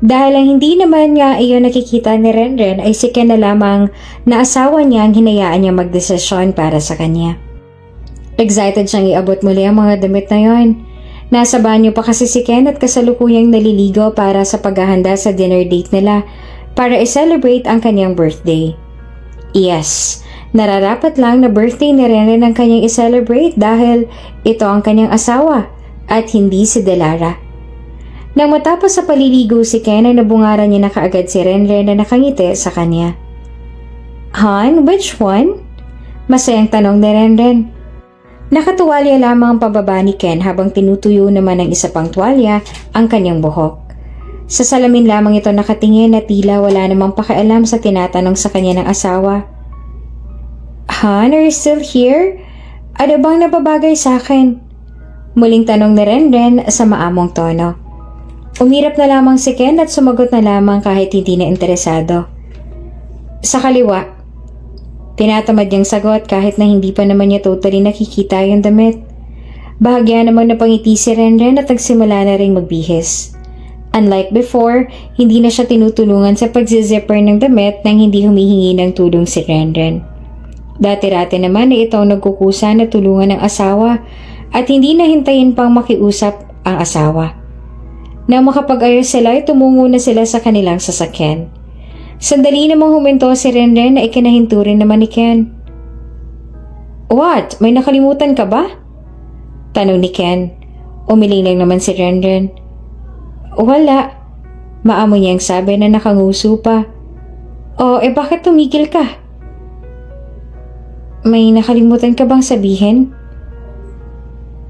Dahil ang hindi naman nga iyon nakikita ni Renren ay si Ken na lamang na asawa niya ang hinayaan niya magdesisyon para sa kanya. Excited siyang iabot muli ang mga damit na yon. Nasa banyo pa kasi si Ken at kasalukuyang naliligo para sa paghahanda sa dinner date nila para i-celebrate ang kanyang birthday. Yes, nararapat lang na birthday ni Renren ang kanyang i-celebrate dahil ito ang kanyang asawa at hindi si Delara. Nang matapos sa paliligo si Ken ay nabungaran niya na kaagad si Renren na nakangiti sa kanya. Han, which one? Masayang tanong ni Renren. Nakatuwalya lamang ang pababa ni Ken habang tinutuyo naman ng isa pang tuwalya ang kanyang buhok. Sa salamin lamang ito nakatingin na tila wala namang pakialam sa tinatanong sa kanya ng asawa. Han, are you still here? Ano bang nababagay sa akin? Muling tanong ni Renren sa maamong tono. Umirap na lamang si Ken at sumagot na lamang kahit hindi na interesado. Sa kaliwa. Tinatamad niyang sagot kahit na hindi pa naman niya totally nakikita yung damit. Bahagya namang napangiti si Renren at nagsimula na ring magbihis. Unlike before, hindi na siya tinutulungan sa pagzizipper ng damit nang hindi humihingi ng tulong si Renren. Dati-rati naman ay itong nagkukusa na tulungan ng asawa at hindi na hintayin pang makiusap ang asawa. Nang makapag-ayos sila ay tumungo na sila sa kanilang sasakyan. Sandali namang huminto si Renren na ikinahinto rin naman ni Ken. What? May nakalimutan ka ba? Tanong ni Ken. Umiling lang naman si Renren. Wala. Maamoy niyang sabi na nakanguso pa. Bakit tumigil ka? May nakalimutan ka bang sabihin?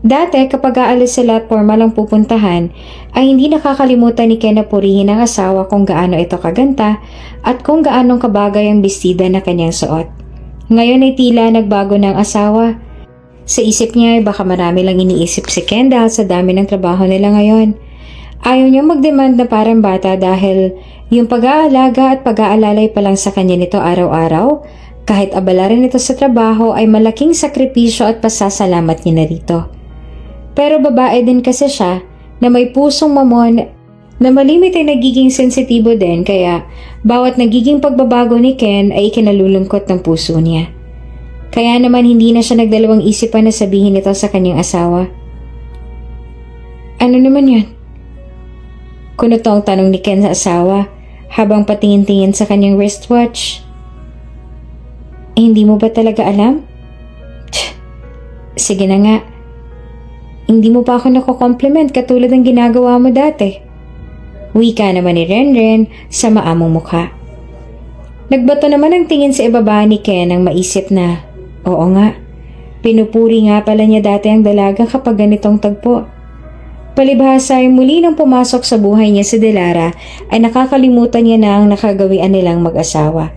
Dati kapag aalis sila at formal ang pupuntahan, ay hindi nakakalimutan ni Ken na purihin ang asawa kung gaano ito kaganda at kung gaanong kabagay ang bestida na kanyang suot. Ngayon ay tila nagbago ng asawa. Sa isip niya ay baka marami lang iniisip si Ken dahil sa dami ng trabaho nila ngayon. Ayaw niyang mag-demand na parang bata dahil yung pag-aalaga at pag-aalalay pa lang sa kanya nito araw-araw, kahit abala rin ito sa trabaho ay malaking sakripisyo at pasasalamat niya na rito. Pero babae din kasi siya na may pusong mamon na malimit ay nagiging sensitibo din kaya bawat nagiging pagbabago ni Ken ay ikinalulungkot ng puso niya. Kaya naman hindi na siya nagdalawang isipan na sabihin ito sa kanyang asawa. Ano naman yan? Kuno ang tanong ni Ken sa asawa habang patingin-tingin sa kanyang wristwatch. Hindi mo ba talaga alam? Sige na nga. Hindi mo pa ako nako-compliment katulad ng ginagawa mo dati. Wika naman ni Renren sa maamong mukha. Nagbato naman ang tingin sa ibaba ni Ken nang maisip na, oo nga, pinupuri nga pala niya dati ang dalaga kapag ganitong tagpo. Palibhasa ay muli nang pumasok sa buhay niya si Delara ay nakakalimutan niya na ang nakagawian nilang mag-asawa.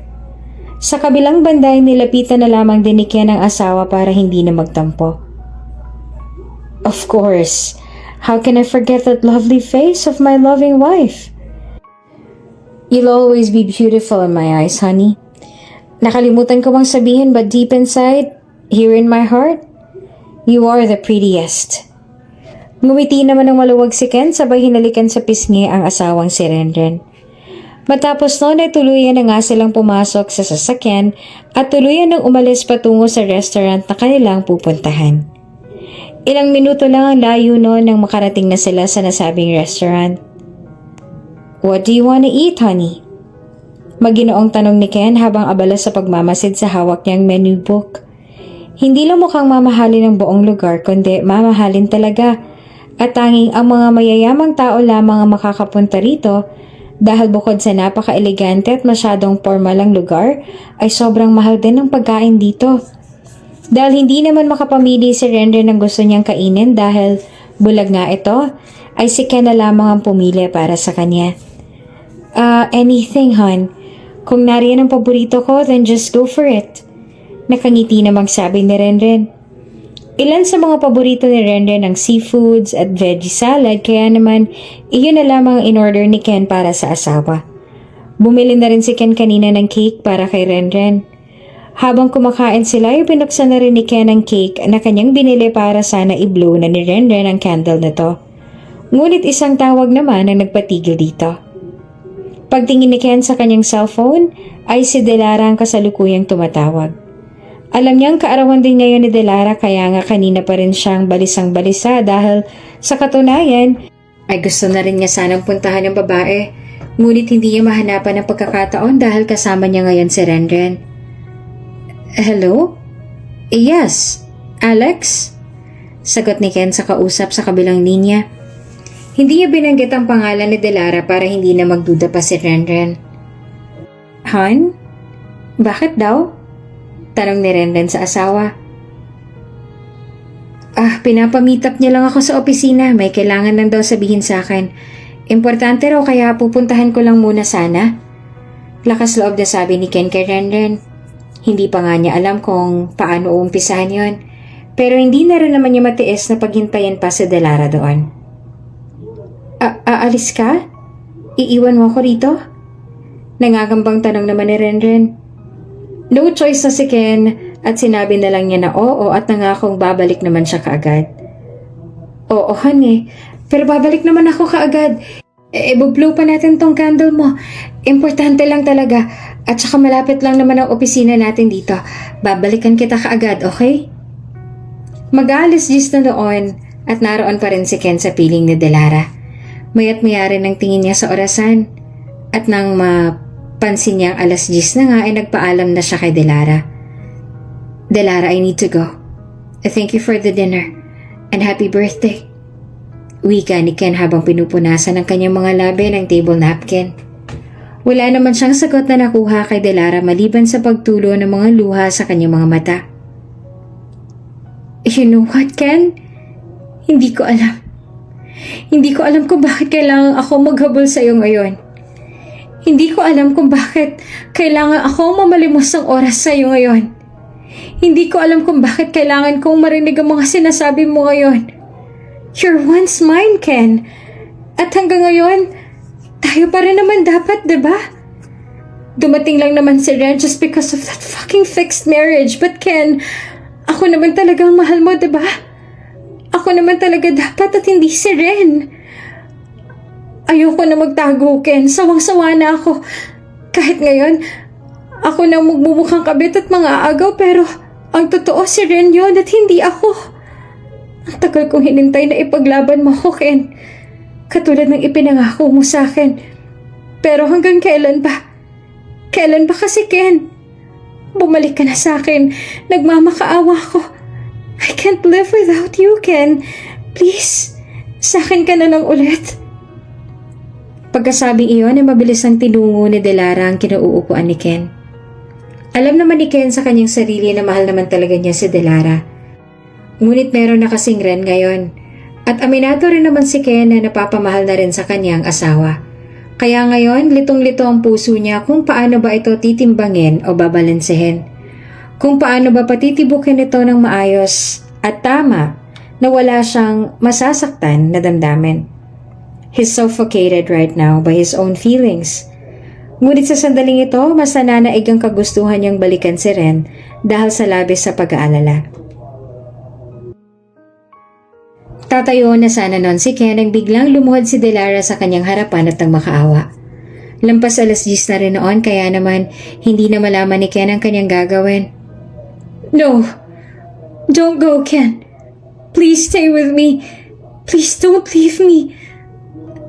Sa kabilang banda ay nilapitan na lamang din ni Ken ang asawa para hindi na magtampo. Of course, how can I forget that lovely face of my loving wife? You'll always be beautiful in my eyes, honey. Nakalimutan ko bang sabihin but deep inside, here in my heart, you are the prettiest. Ngumiti naman ng maluwag si Ken sabay hinalikan sa pisngi ang asawang si Renren. Matapos noon ay tuluyan na nga silang pumasok sa sasakyan at tuluyan nang umalis patungo sa restaurant na kanilang pupuntahan. Ilang minuto lang ang layo noon nang makarating na sila sa nasabing restaurant. What do you want to eat, honey? Maginoong tanong ni Ken habang abala sa pagmamasid sa hawak niyang menu book. Hindi lang mukhang mamahalin ang buong lugar kundi mamahalin talaga at tanging ang mga mayayamang tao lamang ang makakapunta rito dahil bukod sa napaka-elegante at masyadong formal ang lugar ay sobrang mahal din ang pagkain dito. Dahil hindi naman makapamili si Renren ng gusto niyang kainin dahil bulag nga ito, ay si Ken na lamang ang pumili para sa kanya. Anything, hon. Kung nariyan ang paborito ko, then just go for it. Nakangiti namang sabi ni Renren. Ilan sa mga paborito ni Renren ang seafoods at veggie salad kaya naman iyon na lamang ang in-order ni Ken para sa asawa. Bumili na rin si Ken kanina ng cake para kay Renren. Habang kumakain sila ay binuksan na rin ni Ken ang cake na kanyang binili para sana i-blow na ni Renren ang candle na to. Ngunit isang tawag naman ang nagpatigil dito. Pagtingin ni Ken sa kanyang cellphone ay si Delara ang kasalukuyang tumatawag. Alam niyang kaarawan din ngayon ni Delara kaya nga kanina pa rin siyang balisang-balisa dahil sa katunayan ay gusto na rin niya sanang puntahan ng babae ngunit hindi niya mahanapan ng pagkakataon dahil kasama niya ngayon si Renren. Hello? Yes, Alex? Sagot ni Ken sa kausap sa kabilang linya. Hindi niya binanggit ang pangalan ni Delara para hindi na magduda pa si Renren. Han? Bakit daw? Tanong ni Renren sa asawa. Pinapameet niya lang ako sa opisina. May kailangan lang daw sabihin sa akin. Importante raw kaya pupuntahan ko lang muna sana. Lakas loob na sabi ni Ken kay Renren. Hindi pa nga niya alam kung paano uumpisahan yon. Pero hindi na rin naman niya matiis na paghintayan pa si Delara doon. Aalis ka? Iiwan mo ako rito? Nangagambang tanong naman ni Renren. No choice na si Ken at sinabi na lang niya na oo at nangakong babalik naman siya kaagad. Oo, honey. Pero babalik naman ako kaagad. Bublow pa natin tong candle mo. Importante lang talaga. At saka malapit lang naman ang opisina natin dito. Babalikan kita kaagad, okay? Mag-aalis gis na doon at naroon pa rin si Ken sa piling ni Delara. Maya't maya rin ang tingin niya sa orasan. At nang pansin niyang alas 10 na nga ay nagpaalam na siya kay Delara. Delara, I need to go. Thank you for the dinner. And happy birthday. Wika ni Ken habang pinupunasan ng kanyang mga labi ng table napkin. Wala naman siyang sagot na nakuha kay Delara maliban sa pagtulo ng mga luha sa kanyang mga mata. You know what, Ken? Hindi ko alam. Hindi ko alam kung bakit kailangan ako maghabol sa iyo ngayon. Hindi ko alam kung bakit kailangan akong mamalimos ng oras sa iyo ngayon. Hindi ko alam kung bakit kailangan kong marinig ang mga sinasabi mo ngayon. You're once mine, Ken. At hanggang ngayon, tayo pa rin naman dapat, diba? Dumating lang naman si Ren just because of that fucking fixed marriage. But Ken, ako naman talagang mahal mo, diba? Ako naman talaga dapat at hindi si Ren. Ayoko na magtago, Ken. Sawang-sawa na ako. Kahit ngayon, ako na magmumukhang kabit at mga agaw pero ang totoo si Ren yun at hindi ako. Ang tagal kong hinintay na ipaglaban mo ako, Ken. Katulad ng ipinangako mo sa akin. Pero hanggang kailan ba? Kailan ba kasi, Ken? Bumalik ka na sa akin. Nagmamakaawa ko. I can't live without you, Ken. Please, sa akin ka na lang ulit. Pagkasabing iyon ay mabilis ang tinungo ni Delara ang kinauupuan ni Ken. Alam naman ni Ken sa kanyang sarili na mahal naman talaga niya si Delara. Ngunit meron na kasing Ren ngayon. At aminado rin naman si Ken na napapamahal na rin sa kanyang asawa. Kaya ngayon, litong-lito ang puso niya kung paano ba ito titimbangin o babalansehin. Kung paano ba patitibukin ito ng maayos at tama na wala siyang masasaktan na damdamin. He's suffocated right now by his own feelings. Ngunit sa sandaling ito, mas nananaig ang kagustuhan niyang balikan si Ren dahil sa labis sa pag-aalala. Tatayo na sana noon si Ken nang biglang lumuhod si Delara sa kanyang harapan at nang makaawa. Lampas 10:00 na rin noon kaya naman hindi na malaman ni Ken ang kanyang gagawin. No! Don't go, Ken! Please stay with me! Please don't leave me!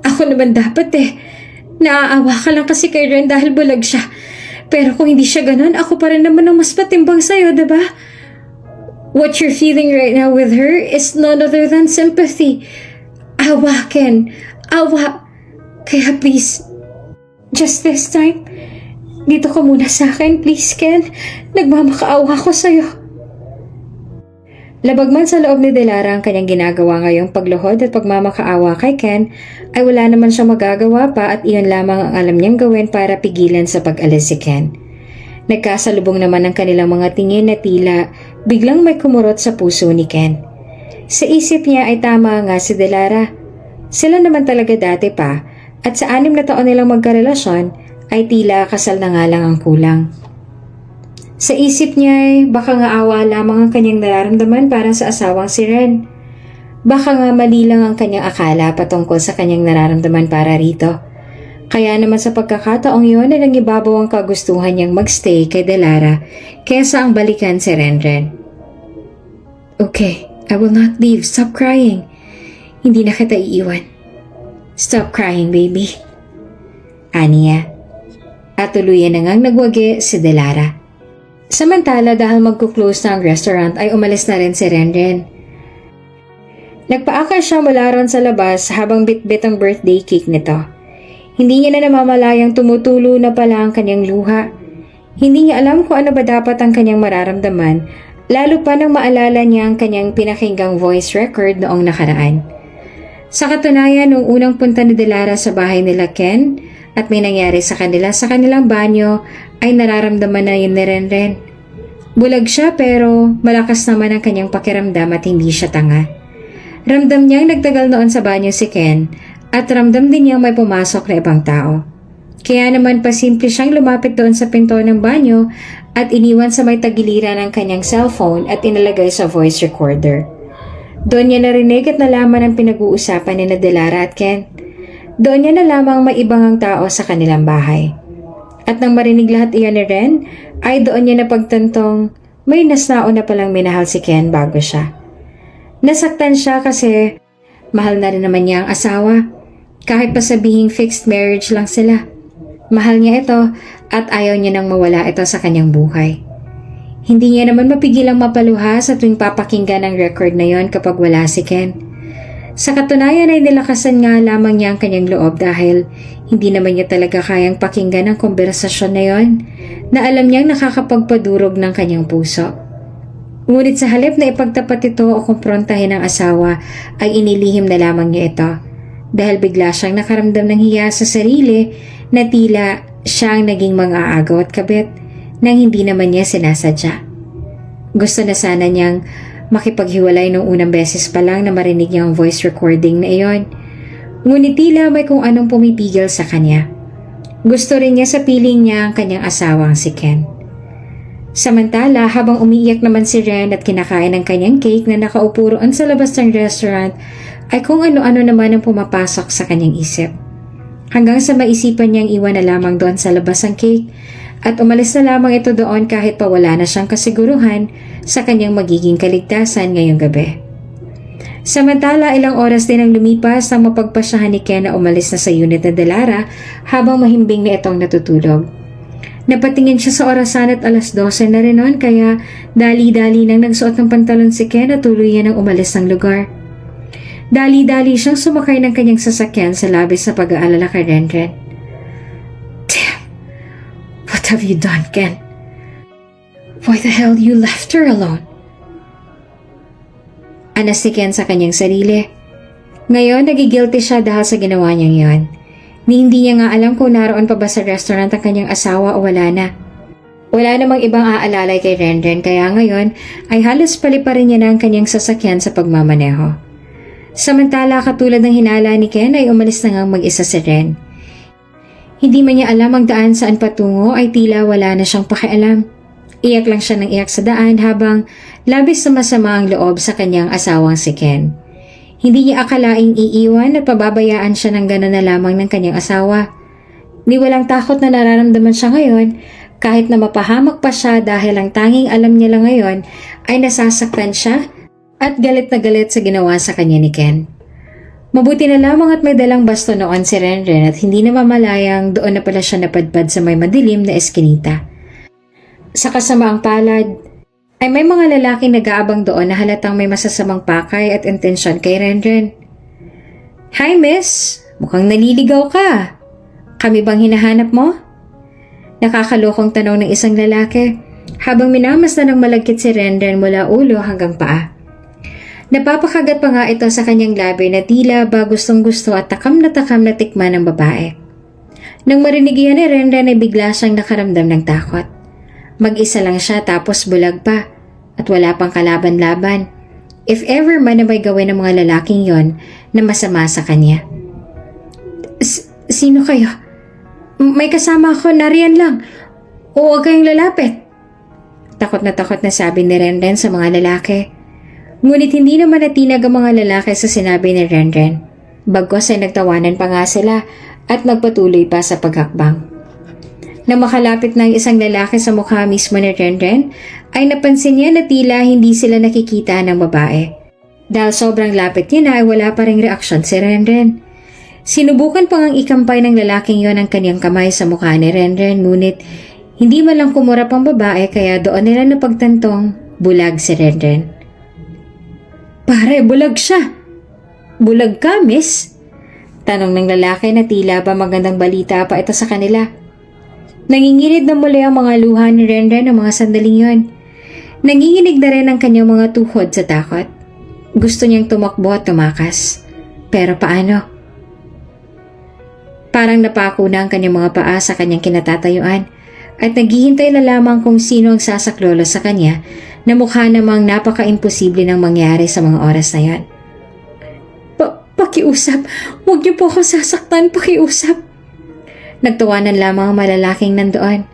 Ako naman dapat Naaawa ka lang kasi kay Ren dahil bulag siya. Pero kung hindi siya ganun, ako pa rin naman ang mas patimbang sa'yo, diba? What you're feeling right now with her is none other than sympathy. Awa, Ken. Awa. Kaya please, just this time, dito ka muna sa akin, please, Ken. Nagmamakaawa ko sa'yo. Labag man sa loob ni Delara ang kanyang ginagawa ngayong pagluhod at pagmamakaawa kay Ken, ay wala naman siyang magagawa pa at iyon lamang ang alam niyang gawin para pigilan sa pag-alis si Ken. Nagkasalubong naman ang kanilang mga tingin na tila biglang may kumurot sa puso ni Ken. Sa isip niya ay tama nga si Delara. Sila naman talaga dati pa at sa 6 na taon nilang magkarelasyon ay tila kasal na nga lang ang kulang. Sa isip niya ay baka nga awa lamang ang kanyang nararamdaman para sa asawang si Ren. Baka nga mali lang ang kanyang akala patungkol sa kanyang nararamdaman para rito. Kaya naman sa pagkakataong yun ay nangibabaw ang kagustuhan niyang magstay kay Delara kesa ang balikan si Renren. Okay, I will not leave. Stop crying. Hindi na kita iiwan. Stop crying, baby. Aniya. At tuluyan na ngang nagwagi si Delara. Samantala dahil magkuklose na ang restaurant ay umalis na rin si Renren. Nagpaakal siya mula ron sa labas habang bitbit ang birthday cake nito. Hindi niya na namamalayang tumutulo na pala ang kanyang luha. Hindi niya alam kung ano ba dapat ang kanyang mararamdaman, lalo pa nang maalala niya ang kanyang pinakinggang voice record noong nakaraan. Sa katunayan, noong unang punta ni Delara sa bahay nila Ken at may nangyari sa kanilang banyo, ay nararamdaman na yun ni Renren. Bulag siya pero malakas naman ang kanyang pakiramdam at hindi siya tanga. Ramdam niyang nagtagal noon sa banyo si Ken at ramdam din niyang may pumasok na ibang tao. Kaya naman pasimple siyang lumapit doon sa pinto ng banyo at iniwan sa may tagiliran ang kanyang cellphone at inalagay sa voice recorder. Doon niya narinig at nalaman ang pinag-uusapan ni Delara at Ken. Doon niya nalamang may ibang ang tao sa kanilang bahay. At nang marinig lahat iyan ni Ren, ay doon niya napagtantong may nasnao na palang minahal si Ken bago siya. Nasaktan siya kasi mahal na rin naman niya ang asawa. Kahit pa sabihing fixed marriage lang sila. Mahal niya ito at ayaw niya nang mawala ito sa kanyang buhay. Hindi niya naman mapigilang mapaluha sa tuwing papakinggan ang record na yon kapag wala si Ken. Sa katunayan ay nilakasan nga lamang niya ang kanyang loob dahil hindi naman niya talaga kayang pakinggan ang konversasyon na yon na alam niyang nakakapagpadurog ng kanyang puso. Ngunit sa halip na ipagtapat ito o kumprontahin ang asawa ay inilihim na lamang niya ito dahil bigla siyang nakaramdam ng hiya sa sarili na tila siyang naging mang-aagaw at kabit nang hindi naman niya sinasadya. Gusto na sana niyang makipaghiwalay nung unang beses pa lang na marinig niya ang voice recording na iyon. Ngunit tila may kung anong pumipigil sa kanya. Gusto rin niya sa piling niya ang kanyang asawang si Ken. Samantala, habang umiiyak naman si Ren at kinakain ang kanyang cake na nakaupo roon sa labas ng restaurant, ay kung ano-ano naman ang pumapasok sa kanyang isip. Hanggang sa maisipan niyang iwan na lamang doon sa labas ang cake at umalis na lamang ito doon kahit pa wala na siyang kasiguruhan sa kanyang magiging kaligtasan ngayong gabi. Samantala, ilang oras din ang lumipas nang mapagpasyahan ni Ken na umalis na sa unit na Delara habang mahimbing na itong natutulog. Napatingin siya sa orasan at 12:00 na rin noon kaya dali-dali nang nagsuot ng pantalon si Ken at tuluyan ang umalis ng lugar. Dali-dali siyang sumakay ng kanyang sasakyan sa labis sa pag-aalala kay Renren. Damn! What have you done, Ken? Why the hell you left her alone? Anas ni Ken sa kanyang sarili. Ngayon, nagigilty siya dahil sa ginawa niyang yon. Ni hindi niya nga alam kung naroon pa ba sa restaurant ang kanyang asawa o wala na. Wala namang ibang aalalay kay Renren kaya ngayon ay halos paliparin niya na ang kanyang sasakyan sa pagmamaneho. Samantala katulad ng hinala ni Ken ay umalis na ngang mag-isa si Ren. Hindi man niya alam ang daan saan patungo ay tila wala na siyang pakialam. Iyak lang siya ng iyak sa daan habang labis na masama ang loob sa kanyang asawang si Ken. Hindi niya akalaing iiwan at pababayaan siya ng gano'n na lamang ng kanyang asawa. Ni walang takot na nararamdaman siya ngayon kahit na mapahamak pa siya dahil ang tanging alam niya lang ngayon ay nasasaktan siya at galit na galit sa ginawa sa kanya ni Ken. Mabuti na lamang at may dalang basto noon si Renren at hindi na mamalayang doon na pala siya napadpad sa may madilim na eskinita. Sa kasamaang palad, ay may mga lalaking nag-aabang doon na halatang may masasamang pakay at intensyon kay Renren. Hi miss, mukhang naliligaw ka. Kami bang hinahanap mo? Nakakalokong tanong ng isang lalaki habang minamasdan ng malagkit si Renren mula ulo hanggang paa. Napapakagat pa nga ito sa kanyang labi na tila ba gustong gusto at takam na tikman ng babae. Nang marinig iyan ni Renren ay bigla siyang nakaramdam ng takot. Mag-isa lang siya tapos bulag pa at wala pang kalaban-laban. If ever man na may gawin ng mga lalaking yon na masama sa kanya. Sino kayo? May kasama ako, nariyan lang. O huwag kayong lalapit. Takot na sabi ni Renren sa mga lalaki. Ngunit hindi naman natinag ang mga lalaki sa sinabi ni Renren. Bagkos ay nagtawanan pa nga sila at nagpatuloy pa sa paghakbang. Nang makalapit ng isang lalaki sa mukha mismo ni Renren, ay napansin niya na tila hindi sila nakikita ng babae. Dahil sobrang lapit niya na ay wala pa ring reaksyon si Renren. Sinubukan pang ang ikampay ng lalaking yon ang kanyang kamay sa mukha ni Renren ngunit hindi man lang kumurap ang babae kaya doon nila napagtantong bulag si Renren. Pare, bulag siya. Bulag ka, miss? Tanong ng lalaki na tila ba magandang balita pa ito sa kanila. Nanginginig na muli ang mga luha ni Renren ng mga sandaling yon. Nanginginig na rin ang kanyang mga tuhod sa takot. Gusto niyang tumakbo at tumakas. Pero paano? Parang napako na ang kanyang mga paa sa kanyang kinatatayuan at naghihintay na lamang kung sino ang sasaklolo sa kanya na mukha namang napaka-imposible nang mangyari sa mga oras na yan. Pakiusap, huwag niyo po ako sasaktan, pakiusap. Nagtawanan lamang ang malalaking nandoon.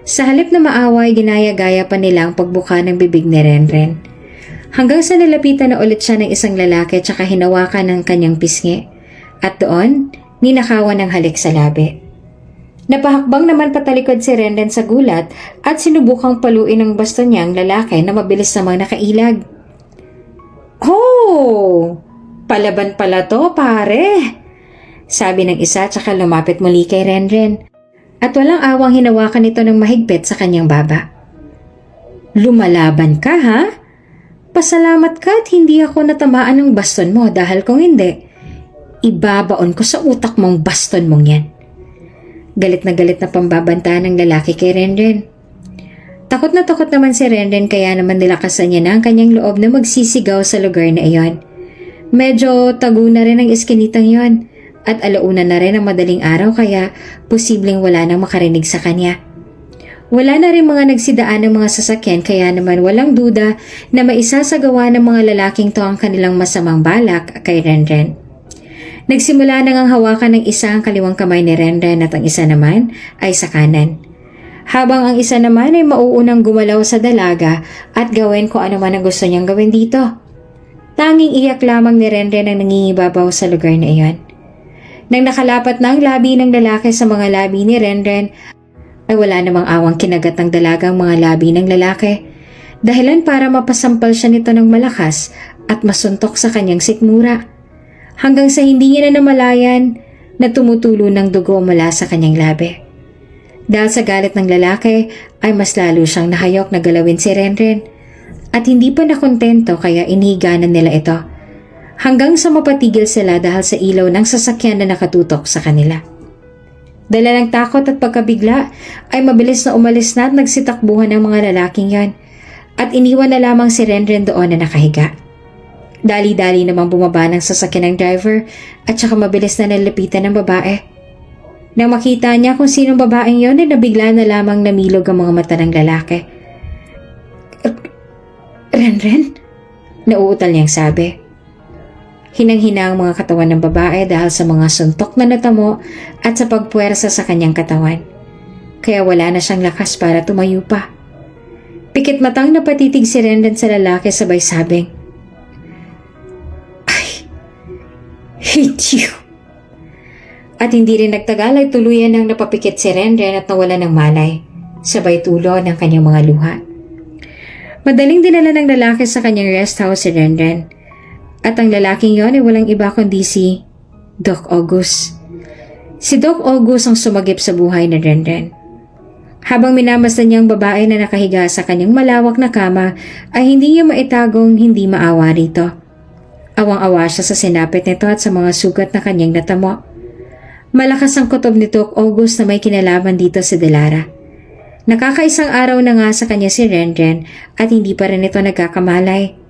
Sa halip na maaway, ginaya-gaya pa nila ang pagbuka ng bibig ni Renren. Hanggang sa nalapitan na ulit siya ng isang lalaki tsaka hinawakan ng kanyang pisngi. At doon, ninakawan ng halik sa labi. Napahakbang naman patalikod si Renren sa gulat at sinubukang paluin ng basto niya ang lalaki na mabilis namang nakailag. Oh! Palaban pala to, pare! Sabi ng isa tsaka lumapit muli kay Renren. At walang awang hinawakan ito ng mahigpit sa kanyang baba. Lumalaban ka, ha? Pasalamat ka at hindi ako natamaan ng baston mo dahil kung hindi, ibabaon ko sa utak mong baston mong yan. Galit na pambabanta ng lalaki kay Renren. Takot naman si Renren kaya naman nilakasan niya na ang kanyang loob na magsisigaw sa lugar na iyon. Medyo tago na rin ang iskinitang yon at alauna na rin ang madaling araw kaya posibleng wala nang makarinig sa kanya. Wala na rin mga nagsidaan ng mga sasakyan kaya naman walang duda na maisasagawa ng mga lalaking to ang kanilang masamang balak kay Renren. Nagsimula nang ang hawakan ng isa ang kaliwang kamay ni Renren at ang isa naman ay sa kanan. Habang ang isa naman ay mauunang gumalaw sa dalaga at gawin kung ano man ang gusto niyang gawin dito. Tanging iyak lamang ni Renren ang nangingibabaw sa lugar na iyon. Nang nakalapat na ang labi ng lalaki sa mga labi ni Renren, ay wala namang awang kinagat ng dalagang mga labi ng lalaki. Dahilan para mapasampal siya nito ng malakas at masuntok sa kanyang sikmura. Hanggang sa hindi niya na namalayan na tumutulo ng dugo mula sa kanyang labi. Dahil sa galit ng lalaki ay mas lalo siyang nahayok na galawin si Renren at hindi pa nakontento kaya inihiganan nila ito hanggang sa mapatigil sila dahil sa ilaw ng sasakyan na nakatutok sa kanila. Dala ng takot at pagkabigla ay mabilis na umalis na at nagsitakbuhan ng mga lalaking yan at iniwan na lamang si Renren doon na nakahiga. Dali-dali namang bumaba ng sasakyan ng driver at saka mabilis na nalapitan ng babae. Nang makita niya kung sinong babaeng yon ay nabigla na lamang namilog ang mga mata ng lalaki. Renren? Nauutal niyang sabi. Hinang-hina ang mga katawan ng babae dahil sa mga suntok na natamo at sa pagpuwersa sa kanyang katawan. Kaya wala na siyang lakas para tumayo pa. Pikit matang napatitig si Renren sa lalaki sabay sabing, "I hate you." At hindi rin nagtagal ay tuluyan nang napapikit si Renren at nawala ng malay, sabay tulo ng kanyang mga luha. Madaling dinala ng lalaki sa kanyang rest house si Renren. At ang lalaking yon ay walang iba kundi si Doc August. Si Doc August ang sumagip sa buhay ni Renren. Habang minamasdan niyang babae na nakahiga sa kanyang malawak na kama ay hindi niya maitagong hindi maawa rito. Awang-awa siya sa sinapit nito at sa mga sugat na kanyang natamo. Malakas ang kutob ni Doc August na may kinalaman dito si Delara. Nakakaisang araw na nga sa kanya si Renren at hindi pa rin ito nagkakamalay.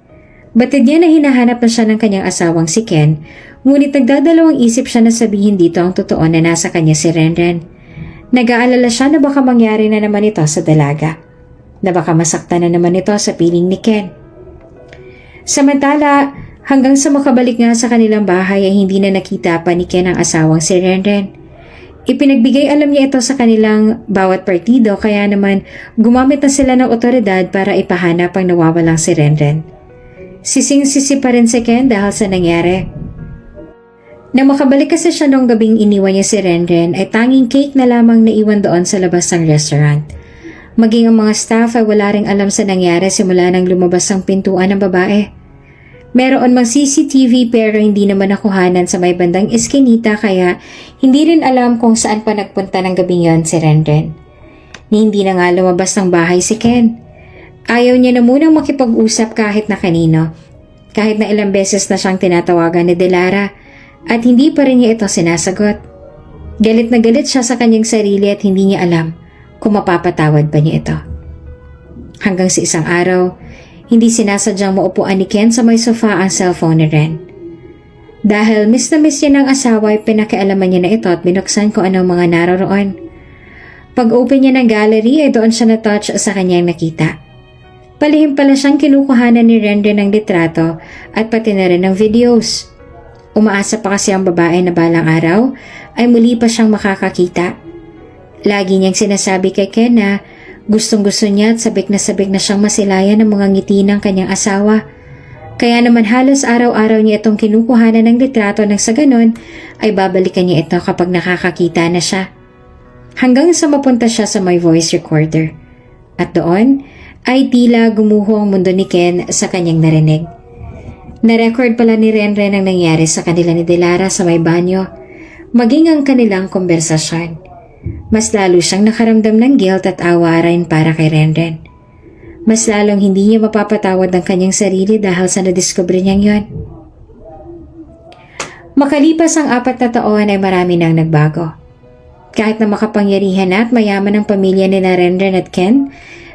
Batid niya na hinahanap na siya ng kanyang asawang si Ken, ngunit nagdadalawang isip siya na sabihin dito ang totoo na nasa kanya si Renren. Nag-aalala siya na baka mangyari na naman ito sa dalaga, na baka masaktan na naman ito sa piling ni Ken. Samantala, hanggang sa makabalik nga sa kanilang bahay ay hindi na nakita pa ni Ken ang asawang si Renren. Ipinagbigay alam niya ito sa kanilang bawat partido kaya naman gumamit na sila ng otoridad para ipahanap ang nawawalang si Renren. Sising-sisi pa rin si Ken dahil sa nangyari. Nang makabalik kasi siya nung gabing iniwan niya si Renren ay tanging cake na lamang naiwan doon sa labas ng restaurant. Maging ang mga staff ay wala ring alam sa nangyari simula nang lumabas ang pintuan ng babae. Meron mang CCTV pero hindi naman nakuhanan sa may bandang eskinita kaya hindi rin alam kung saan pa nagpunta ng gabing yon si Renren. Ni hindi na nga lumabas ng bahay si Ken. Ayaw niya na munang makipag-usap kahit na kanino. Kahit na ilang beses na siyang tinatawagan ni Delara at hindi pa rin niya ito sinasagot. Galit na galit siya sa kanyang sarili at hindi niya alam kung mapapatawad ba niya ito. Hanggang sa isang araw, hindi sinasadyang maupuan ni Ken sa may sofa ang cellphone ni Ren. Dahil miss na miss niya ng asawa ay pinakialaman niya na ito at binuksan ko anong mga naroroon. Pag-open niya ng gallery ay doon siya na-touch sa kanyang nakita. Palihim pala siyang kinukuhanan ni Renren ng litrato at pati na rin ng videos. Umaasa pa kasi ang babae na balang araw ay muli pa siyang makakakita. Lagi niyang sinasabi kay Ken na gustong-gusto niya at sabik na siyang masilayan ng mga ngiti ng kanyang asawa. Kaya naman halos araw-araw niya itong kinukuhanan ng litrato nang sa ganon ay babalikan niya ito kapag nakakakita na siya. Hanggang sa mapunta siya sa my voice recorder. At doon ay tila gumuho ang mundo ni Ken sa kanyang narinig. Na-record pala ni Renren ang nangyari sa kanila ni Delara sa may banyo, maging ang kanilang konversasyon. Mas lalo siyang nakaramdam ng guilt at awa rin para kay Renren. Mas lalong hindi niya mapapatawad ang kanyang sarili dahil sa nadiskubre niyang yon. Makalipas ang 4 na taon ay marami nang nagbago. Kahit na makapangyarihan at mayaman ang pamilya ni Renren at Ken,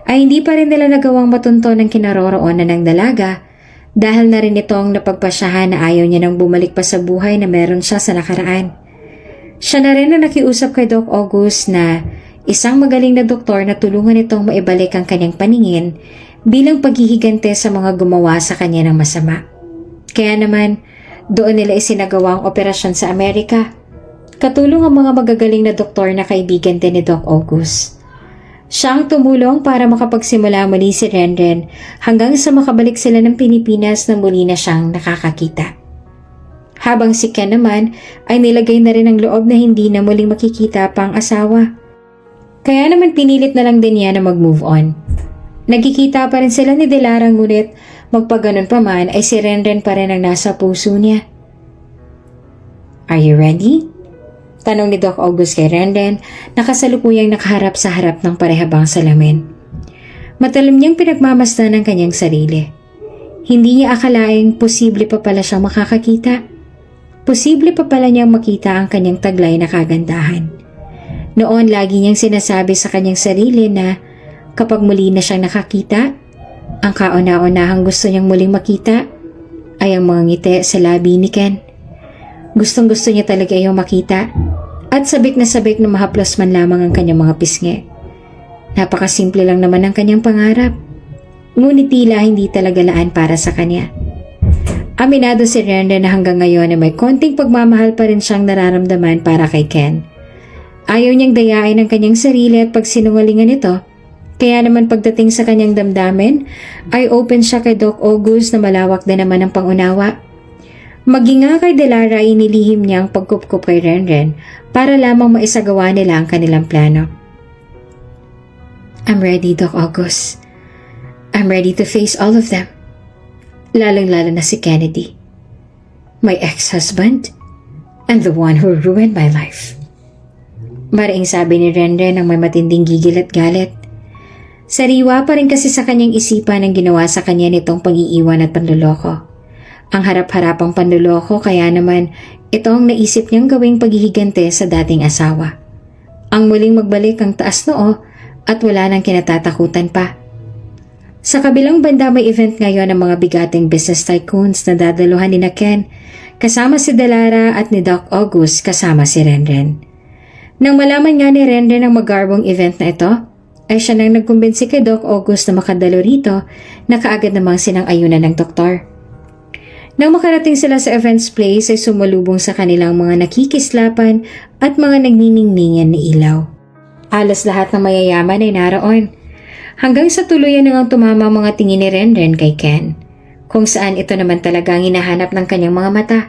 ay hindi pa rin nila nagawang matunto ng kinaroroonan ng dalaga dahil na rin itong napagpasyahan na ayaw niya nang bumalik pa sa buhay na meron siya sa nakaraan. Siya na rin na nakiusap kay Doc August na isang magaling na doktor na tulungan itong maibalik ang kanyang paningin bilang paghihigante sa mga gumawa sa kanya ng masama. Kaya naman, doon nila isinagawa ang operasyon sa Amerika. Katulong ang mga magagaling na doktor na kaibigan din ni Doc August. Siya ang tumulong para makapagsimula muli si Renren hanggang sa makabalik sila ng Pilipinas na muli na siyang nakakakita. Habang si Ken naman ay nilagay na rin ang loob na hindi na muling makikita pa ang asawa. Kaya naman pinilit na lang din niya na mag-move on. Nagkikita pa rin sila ni Delara ngunit magpaganon pa man ay si Renren pa rin ang nasa puso niya. "Are you ready?" Tanong ni Doc August kay Renren na kasalukuyang nakaharap sa harap ng parehabang salamin. Matalim niyang pinagmamasdan ang kanyang sarili. Hindi niya akalaing posible pa pala siyang makakakita. Posible pa pala niyang makita ang kanyang taglay na kagandahan. Noon lagi niyang sinasabi sa kanyang sarili na kapag muli na siyang nakakita, ang kauna-unahang gusto niyang muling makita ay ang mga ngiti sa labi ni Ken. Gustong-gusto niya talaga yung makita at sabik na mahaplos man lamang ang kanyang mga pisngi. Napakasimple lang naman ang kanyang pangarap, ngunit tila hindi talaga laan para sa kanya. Aminado si Renren na hanggang ngayon ay may konting pagmamahal pa rin siyang nararamdaman para kay Ken. Ayaw niyang dayain ang kanyang sarili at pagsinungalingan ito, kaya naman pagdating sa kanyang damdamin ay open siya kay Doc August na malawak na naman ang pangunawa. Maging nga kay Delara ay inilihim niya ang pagkupkup kay Renren para lamang maisagawa nila ang kanilang plano. I'm ready, Doc August. I'm ready to face all of them. Lalong-lalo na si Kennedy, my ex-husband and the one who ruined my life. Maraing sabi ni Renren ng may matinding gigil at galit. Sariwa pa rin kasi sa kanyang isipan ang ginawa sa kanya nitong pag-iiwan at panluloko. Ang harap-harapang panluloko kaya naman ito ang naisip niyang gawing paghihigante sa dating asawa. Ang muling magbalik ang taas noo at wala nang kinatatakutan pa. Sa kabilang banda may event ngayon ng mga bigating business tycoons na dadaluhan ni Ken, kasama si Delara at ni Doc August kasama si Renren. Nang malaman nga ni Renren ang magarbong event na ito, ay siya nang nagkumbinsi kay Doc August na makadalo rito na kaagad namang sinang-ayunan ng doktor. Nang makarating sila sa events place ay sumalubong sa kanilang mga nakikislapan at mga nagniningningan na ilaw. Alas lahat ng mayayaman ay naroon. Hanggang sa tuluyan na ngang tumama mga tingin ni Renren kay Ken, kung saan ito naman talaga ang hinahanap ng kanyang mga mata.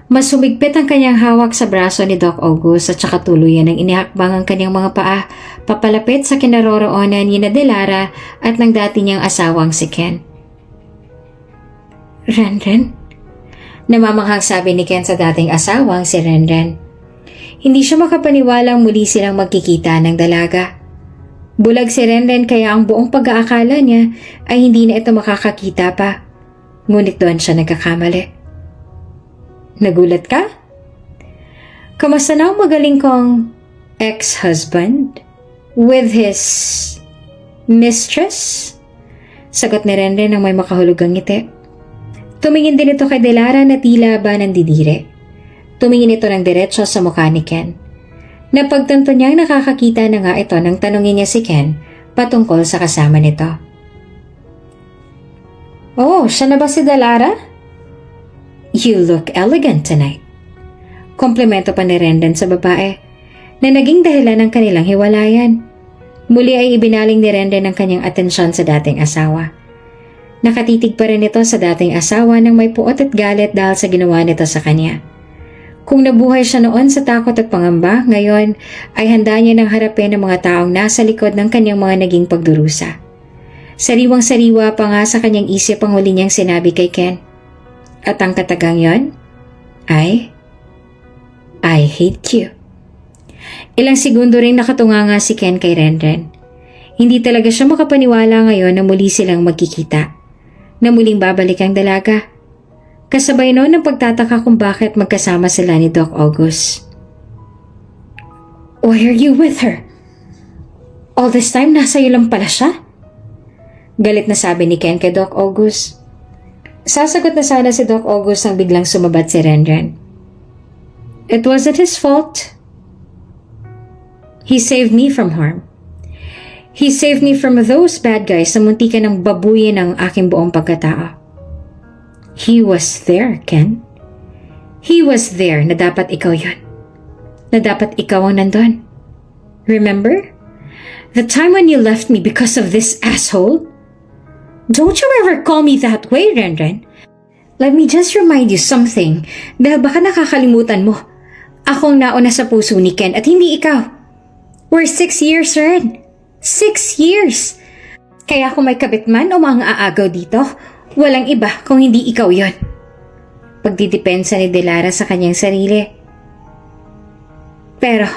Mas humigpit ang kanyang hawak sa braso ni Doc August at saka tuluyan ng inihakbang ang kanyang mga paa papalapit sa kinaroroonan ni Delara at ng dati niyang asawang si Ken. Renren? Namamanghang sabi ni Ken sa dating asawang si Renren. Hindi siya makapaniwalang muli silang magkikita ng dalaga. Bulag si Renren kaya ang buong pag-aakala niya ay hindi na ito makakakita pa. Ngunit doon siya nagkakamali. Nagulat ka? Kamusta na ang magaling kong ex-husband with his mistress? Sagot ni Renren ng may makahulugang ngiti. Tumingin din ito kay Delara na tila ba nandidire. Tumingin ito ng diretso sa mukha ni Ken. Napagtanto niyang nakakakita na nga ito nang tanungin niya si Ken patungkol sa kasama nito. Oh, siya na ba si Delara? You look elegant tonight. Komplemento pa ni Renren sa babae na naging dahilan ng kanilang hiwalayan. Muli ay ibinaling ni Renren ang kanyang atensyon sa dating asawa. Nakatitig pa rin ito sa dating asawa nang may puot at galit dahil sa ginawa nito sa kanya. Kung nabuhay siya noon sa takot at pangamba, ngayon ay handa niya nang harapin ang mga taong nasa likod ng kanyang mga naging pagdurusa. Sariwang-sariwa pa nga sa kanyang isip ang huli niyang sinabi kay Ken. At ang katagang yon ay, I hate you. Ilang segundo rin nakatunga nga si Ken kay Renren. Hindi talaga siya makapaniwala ngayon na muli silang magkikita, na muling babalik ang dalaga. Kasabay noon ang pagtataka kung bakit magkasama sila ni Doc August. Why are you with her? All this time nasa iyo lang pala siya? Galit na sabi ni Ken kay Doc August. Sasagot na sana si Doc August nang biglang sumabat si Renren. It wasn't his fault. He saved me from harm. He saved me from those bad guys na muntikan ng babuyin ang aking buong pagkatao. He was there, Ken. He was there na dapat ikaw yun. Na dapat ikaw ang nandun. Remember? The time when you left me because of this asshole? Don't you ever call me that way, Renren. Let me just remind you something dahil baka nakakalimutan mo. Akong nauna sa puso ni Ken at hindi ikaw. We're 6 years, Ren. 6 years. Kaya kung may kabit man o mga aagaw dito, walang iba kung hindi ikaw yon. Pagdidepensa ni Delara sa kanyang sarili. Pero,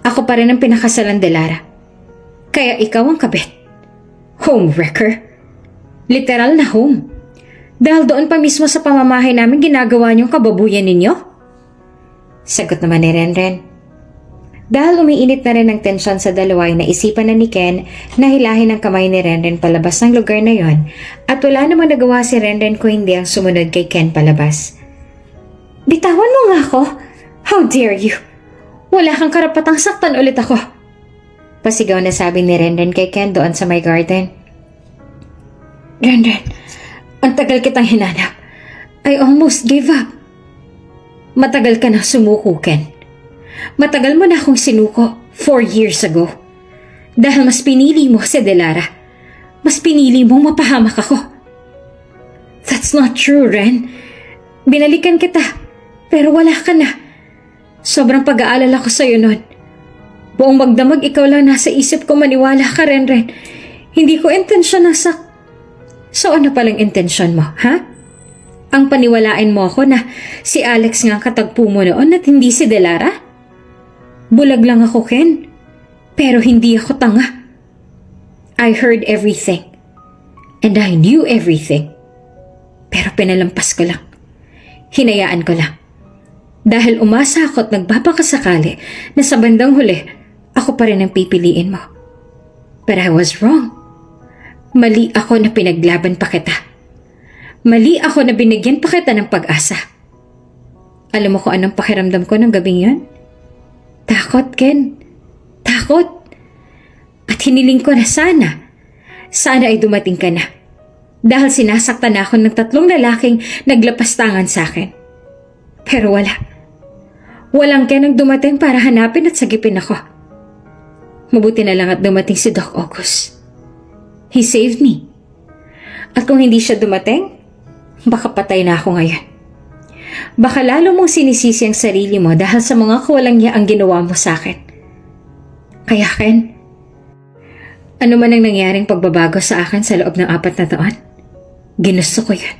ako pa rin ang pinakasalan, Delara. Kaya ikaw ang kabit. Homewrecker. Literal na home. Dahil doon pa mismo sa pamamahay namin ginagawa niyong kababuyan ninyo? Sagot naman ni Renren. Dahil umiinit na rin ang tensyon sa dalawa ay naisipan na ni Ken na hilahin ang kamay ni Renren palabas ng lugar na yon at wala namang nagawa si Renren kung hindi ang sumunod kay Ken palabas. Bitawan mo nga ako! How dare you! Wala kang karapatang saktan ulit ako! Pasigaw na sabi ni Renren kay Ken doon sa my garden. Renren, ang tagal kitang hinanap. I almost gave up. Matagal ka na sumuko, Ken. Matagal mo na akong sinuko 4 years ago. Dahil mas pinili mo si Delara. Mas pinili mong mapahamak ako. That's not true, Ren. Binalikan kita, pero wala ka na. Sobrang pag-aalala ko sa'yo nun. Buong magdamag ikaw lang nasa isip ko, maniwala ka, Ren. Hindi ko intensyon na So ano palang intensyon mo, ha? Ang paniwalain mo ako na si Alex nga ang katagpo mo noon at hindi si Delara? Bulag lang ako, Ken. Pero hindi ako tanga. I heard everything. And I knew everything. Pero pinalampas ko lang. Hinayaan ko lang. Dahil umasa ako at nagbabakasakali na sa bandang huli, ako pa rin ang pipiliin mo. But I was wrong. Mali ako na pinaglaban pa kita. Mali ako na binigyan pa kita ng pag-asa. Alam mo kung anong pakiramdam ko ng gabing yun? Takot, Ken. Takot. At hiniling ko na sana ay dumating ka na. Dahil sinasaktan na ako ng 3 lalaking naglapastangan sa akin. Pero wala. Walang Ken ang dumating para hanapin at sagipin ako. Mabuti na lang at dumating si Doc August. He saved me. At kung hindi siya dumating, baka patay na ako ngayon. Baka lalo mong sinisisi ang sarili mo dahil sa mga kawalang niya ang ginawa mo sa akin. Kaya Ken, ano man ang nangyaring pagbabago sa akin sa loob ng 4 na taon, ginusto ko yun.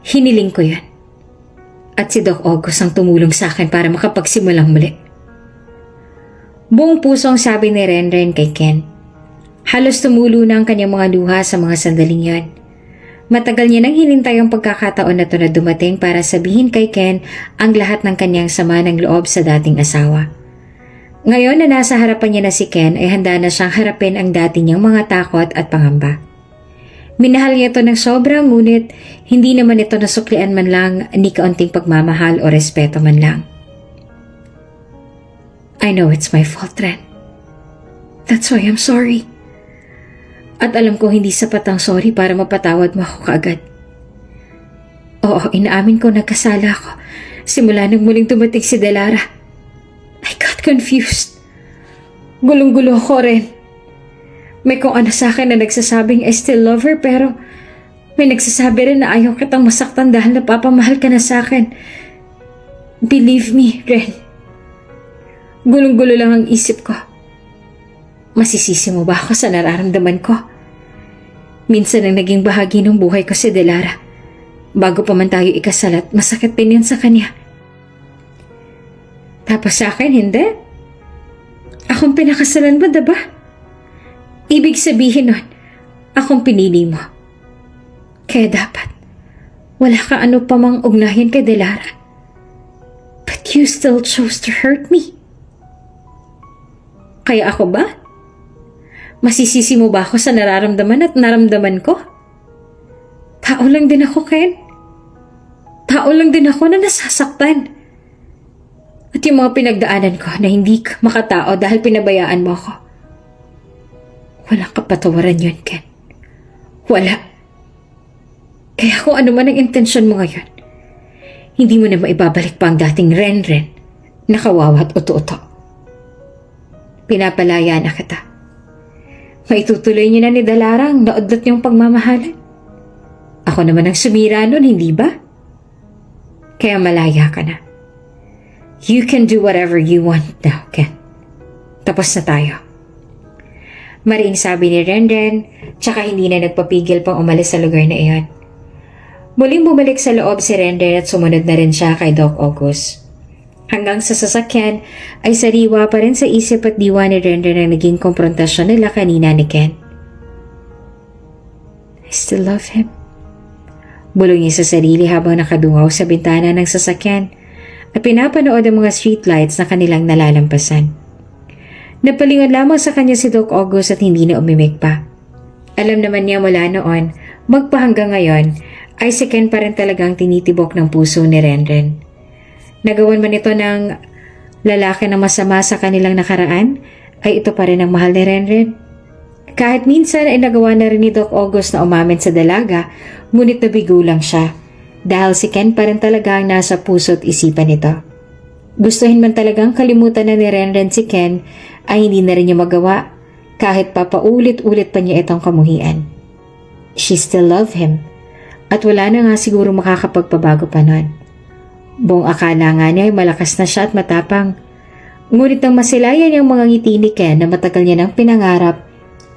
Hiniling ko yun. At si Doc August ang tumulong sa akin para makapagsimulang muli. Buong pusong sabi ni Renren kay Ken. Halos tumulo na ang kanyang mga luha sa mga sandaling yan. Matagal niya nang hinintay ang pagkakataon na ito na dumating para sabihin kay Ken ang lahat ng kanyang sama ng loob sa dating asawa. Ngayon na nasa harapan niya na si Ken ay handa na siyang harapin ang dati niyang mga takot at pangamba. Minahal niya ito ng sobra ngunit hindi naman ito nasuklian man lang ni kaunting pagmamahal o respeto man lang. I know it's my fault, Ren. That's why I'm sorry. At alam ko hindi sapat ang sorry para mapatawad mo ako kaagad. Oo, inaamin ko nagkasala ako simula nang muling dumating si Delara. I got confused. Gulong-gulo ko rin. May kung ano sa akin na nagsasabing I still love her pero may nagsasabi rin na ayaw kitang masaktan dahil napapamahal ka na sa akin. Believe me, Ren. Gulong-gulo lang ang isip ko. Masisisi mo ba ako sa nararamdaman ko? Minsan ang naging bahagi ng buhay ko si Delara. Bago pa man tayo ikasal at masakit din yan sa kanya. Tapos sa akin, hindi. Akong pinakasalan mo, diba? Ibig sabihin nun, akong pinili mo. Kaya dapat, wala ka ano pa mang ugnayan kay Delara. But you still chose to hurt me. Kaya ako ba? Masisisi mo ba ako sa nararamdaman at naramdaman ko? Tao lang din ako, Ken. Tao lang din ako na nasasaktan. At yung mga pinagdaanan ko na hindi makatao dahil pinabayaan mo ako. Walang kapatawaran yun, Ken. Wala. Kaya kung ano man ang intensyon mo ngayon, hindi mo na maibabalik pa ang dating Renren na kawawa at uto-uto. Pinapalaya na kita. Maitutuloy niyo na ni Delara ang naudlot niyong pagmamahalan. Ako naman ang sumira nun, hindi ba? Kaya malaya ka na. You can do whatever you want now, Ken. Tapos na tayo. Mariing sabi ni Renren, tsaka hindi na nagpapigil pang umalis sa lugar na iyon. Muling bumalik sa loob si Renren at sumunod na rin siya kay Doc August. Hanggang sa sasakyan ay sariwa pa rin sa isip at diwa ni Renren ang naging komprontasyon nila kanina ni Ken. I still love him. Bulong niya sa sarili habang nakadungaw sa bintana ng sasakyan na pinapanood ang mga streetlights na kanilang nalalampasan. Napalingon lamang sa kanya si Doc August at hindi na umimik pa. Alam naman niya mula noon, magpahanggang ngayon, ay si Ken pa rin talagang tinitibok ng puso ni Renren. Nagawan man ito ng lalaki na masama sa kanilang nakaraan, ay ito pa rin ang mahal ni Renren. Kahit minsan ay nagawa na rin ni Doc August na umamin sa dalaga, ngunit nabigo lang siya dahil si Ken pa rin talaga ang nasa puso't isipan nito. Gustuhin man talagang kalimutan na ni Renren si Ken ay hindi na rin niya magawa kahit papaulit-ulit pa niya itong kamuhian. She still love him at wala na nga siguro makakapagpabago pa nun. Buong akala nga niya ay malakas na siya at matapang. Ngunit nang masilayan niyang mga ngiti ni Ken na matagal niya nang pinangarap,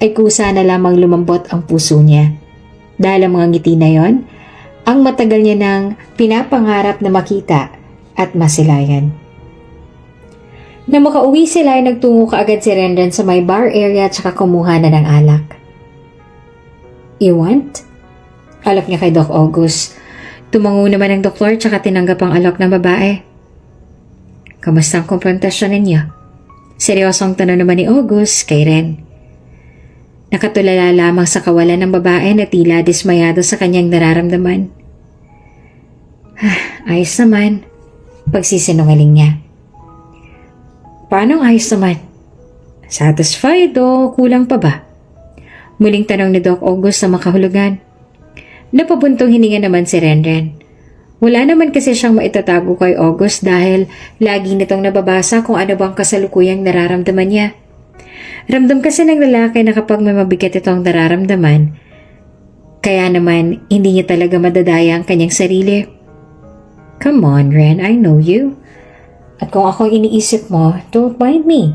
ay kusa na lamang lumambot ang puso niya. Dahil ang mga ngiti na yon, ang matagal niya nang pinapangarap na makita at masilayan. Nang makauwi sila ay nagtungo kaagad si Renren sa may bar area at saka kumuha na ng alak. You want? Alok niya kay Doc August. Tumango naman ang doktor tsaka tinanggap ang alok ng babae. Kamusta ang komprontasyon ninyo? Seryosong tanong naman ni August kay Ren. Nakatulala lamang sa kawalan ng babae na tila dismayado sa kanyang nararamdaman. Ayos naman, pagsisinungaling niya. Paano ayos naman? Satisfied o kulang pa ba? Muling tanong ni Doc August sa makahulugan. Napabuntong hininga naman si Renren. Wala naman kasi siyang maitatago kay August dahil lagi nitong nababasa kung ano bang kasalukuyang nararamdaman niya. Ramdam kasi ng lalaki na kapag may mabigat itong nararamdaman, kaya naman hindi niya talaga madadaya ang kanyang sarili. Come on, Ren, I know you. At kung ako iniisip mo, don't mind me.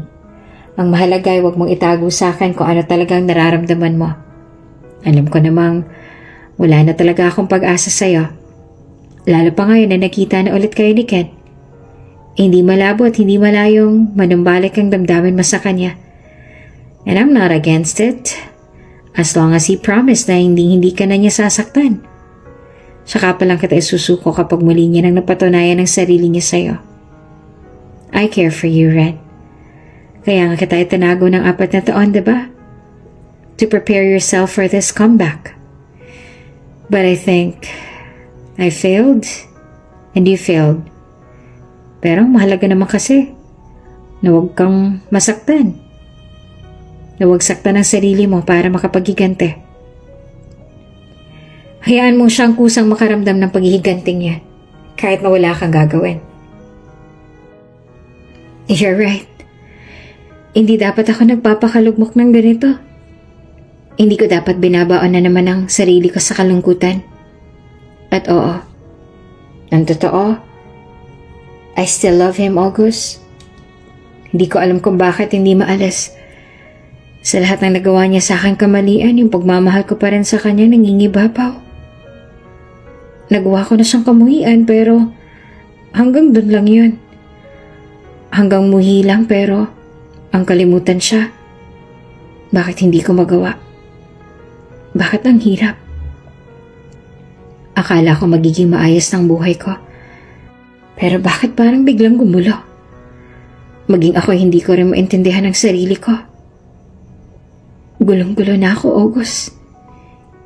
Ang mahalaga ay huwag mong itago sa akin kung ano talagang nararamdaman mo. Alam ko namang wala na talaga akong pag-asa sa'yo. Lalo pa ngayon na nakita na ulit kayo ni Ken. Hindi malabo at hindi malayong manumbalik ang damdamin mo sa kanya. And I'm not against it. As long as he promised na hindi ka na niya sasaktan. Saka pa lang kita isusuko kapag muli niya nang napatunayan ang sarili niya sa'yo. I care for you, Ren. Kaya nga kita itinago ng 4 na taon, diba? To prepare yourself for this comeback. But I think I failed and you failed. Pero mahalaga naman kasi na huwag kang masaktan. Na huwag saktan ang sarili mo para makapaghiganti. Hayaan mo siyang kusang makaramdam ng paghihiganting niya kahit na wala kang gagawin. You're right. Hindi dapat ako nagpapakalugmok ng ganito. Hindi ko dapat binabaon na naman ang sarili ko sa kalungkutan. At oo, ng totoo, I still love him, August. Hindi ko alam kung bakit hindi maalis. Sa lahat ng nagawa niya sa aking kamalian, yung pagmamahal ko pa rin sa kanya nangingibabaw. Nagawa ko na siyang kamuhian pero hanggang dun lang yun. Hanggang muhi lang pero ang kalimutan siya. Bakit hindi ko magawa? Bakit ang hirap? Akala ko magiging maayos ng buhay ko. Pero bakit parang biglang gumulo? Maging ako hindi ko rin maintindihan ang sarili ko. Gulong-gulo na ako, August.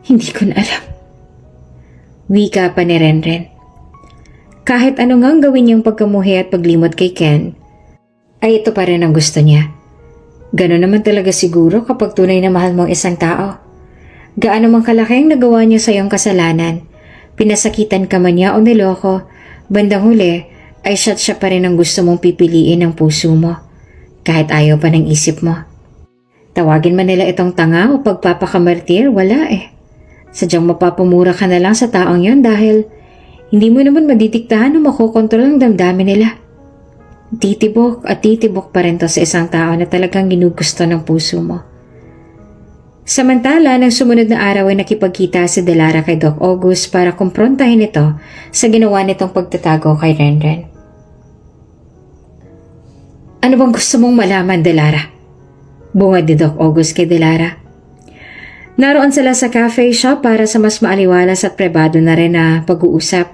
Hindi ko na alam. Wika pa ni Renren. Kahit ano ngang gawin niyang pagkamuhi at paglimot kay Ken, ay ito pa rin ang gusto niya. Ganon naman talaga siguro kapag tunay na mahal mo ang isang tao. Gaano mang kalaki ang nagawa niya sa iyong kasalanan, pinasakitan ka man niya o niloko, bandang huli ay siya pa rin ang gusto mong pipiliin ng puso mo, kahit ayaw pa ng isip mo. Tawagin man nila itong tanga o pagpapakamartir, wala eh. Sadyang mapapamura ka na lang sa taong yon dahil hindi mo naman madidiktahan o makokontrol ang damdamin nila. Titibok at titibok pa rin to sa isang tao na talagang ginugusto ng puso mo. Samantala, nang sumunod na araw ay nakipagkita si Delara kay Doc August para kumprontahin ito sa ginawa nitong pagtatago kay Renren. Ano bang gusto mong malaman, Delara? Bungad ni Doc August kay Delara. Naroon sila sa cafe shop para sa mas maaliwalas at pribado na rin na pag-uusap.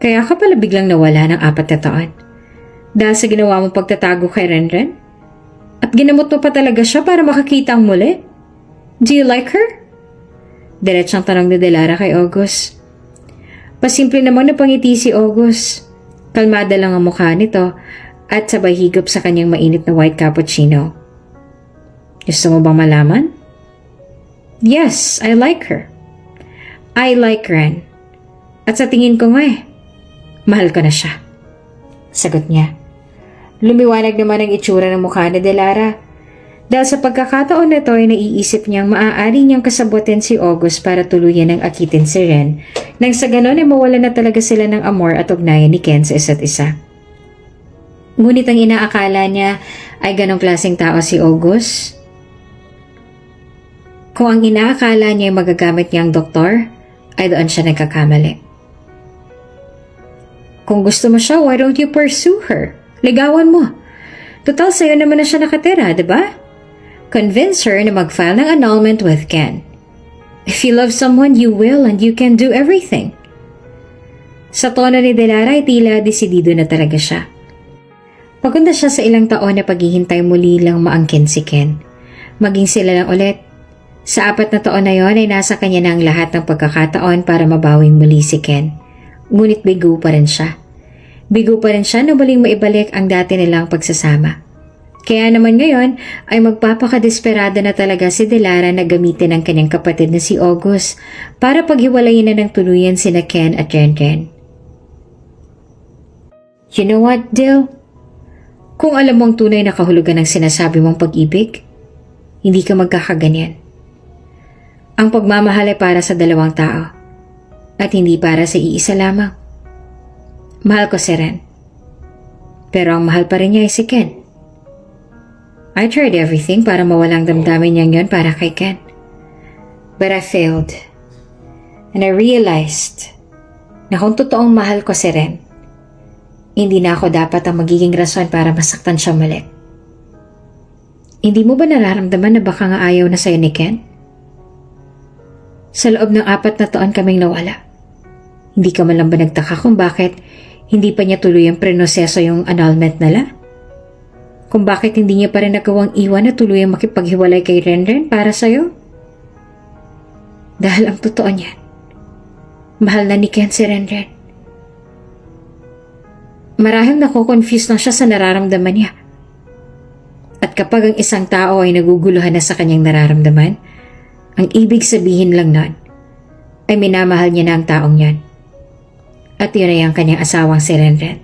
Kaya ka pala biglang nawala ng 4 na taon. Dahil sa ginawa mong pagtatago kay Renren? At ginamot mo pa talaga siya para makakita ang muli? Do you like her? Diretsang tanong ni Delara kay August. Pasimple namang napangiti si August. Kalmada lang ang mukha nito at sabay higop sa kanyang mainit na white cappuccino. Gusto mo bang malaman? Yes, I like her. I like Ren. At sa tingin ko nga mahal ko na siya. Sagot niya. Lumiwanag naman ang itsura ng mukha ni Delara. Dahil sa pagkakataon na ito ay naiisip niyang maaari niyang kasabutin si August para tuluyan ng akitin si Ren nang sa ganon ay mawala na talaga sila ng amor at ugnayan ni Ken sa isa't isa. Ngunit ang inaakala niya ay ganong klaseng tao si August. Kung ang inaakala niya ay magagamit niya ang doktor, ay doon siya nagkakamali. Kung gusto mo siya, why don't you pursue her? Ligawan mo. Total sa'yo naman na siya nakatira, diba? Convince her na mag-file ng annulment with Ken. If you love someone, you will and you can do everything. Sa tono ni Delara ay tila desidido na talaga siya. Pagunda siya sa ilang taon na paghihintay muli lang maangkin si Ken. Maging sila lang ulit. Sa 4 na taon na yon ay nasa kanya na ang lahat ng pagkakataon para mabawing muli si Ken. Ngunit bigo pa rin siya. Bigo pa rin siya na muling maibalik ang dati nilang pagsasama. Kaya naman ngayon ay magpapakadesperado na talaga si Delara na gamitin ang kanyang kapatid na si August para paghiwalayin na ng tuluyan sina Ken at Renren. You know what, Dil? Kung alam mo ang tunay na kahulugan ng sinasabi mong pag-ibig, hindi ka magkakaganyan. Ang pagmamahal ay para sa 2 tao at hindi para sa iisa lamang. Mahal ko si Ren. Pero ang mahal pa rin niya ay si Ken. I tried everything para mawalang damdamin niyang yon para kay Ken. But I failed. And I realized na kung totoong mahal ko si Ren, hindi na ako dapat ang magiging rason para masaktan siya muli. Hindi mo ba nararamdaman na baka nga ayaw na sa'yo ni Ken? Sa loob ng 4 na taon kaming nawala. Hindi ka man lang ba nagtaka kung bakit hindi pa niya tuluyang prenoseso yung annulment nila? Kung bakit hindi niya pa rin nagawang iwan na tuluyang makipaghiwalay kay Renren para sa'yo? Dahil ang totoo niya, mahal na ni Ken si Renren. Marahil nako-confuse lang siya sa nararamdaman niya. At kapag ang isang tao ay naguguluhan na sa kanyang nararamdaman, ang ibig sabihin lang nun ay minamahal niya na ang taong yan. At yun ay ang kanyang asawang si Renren.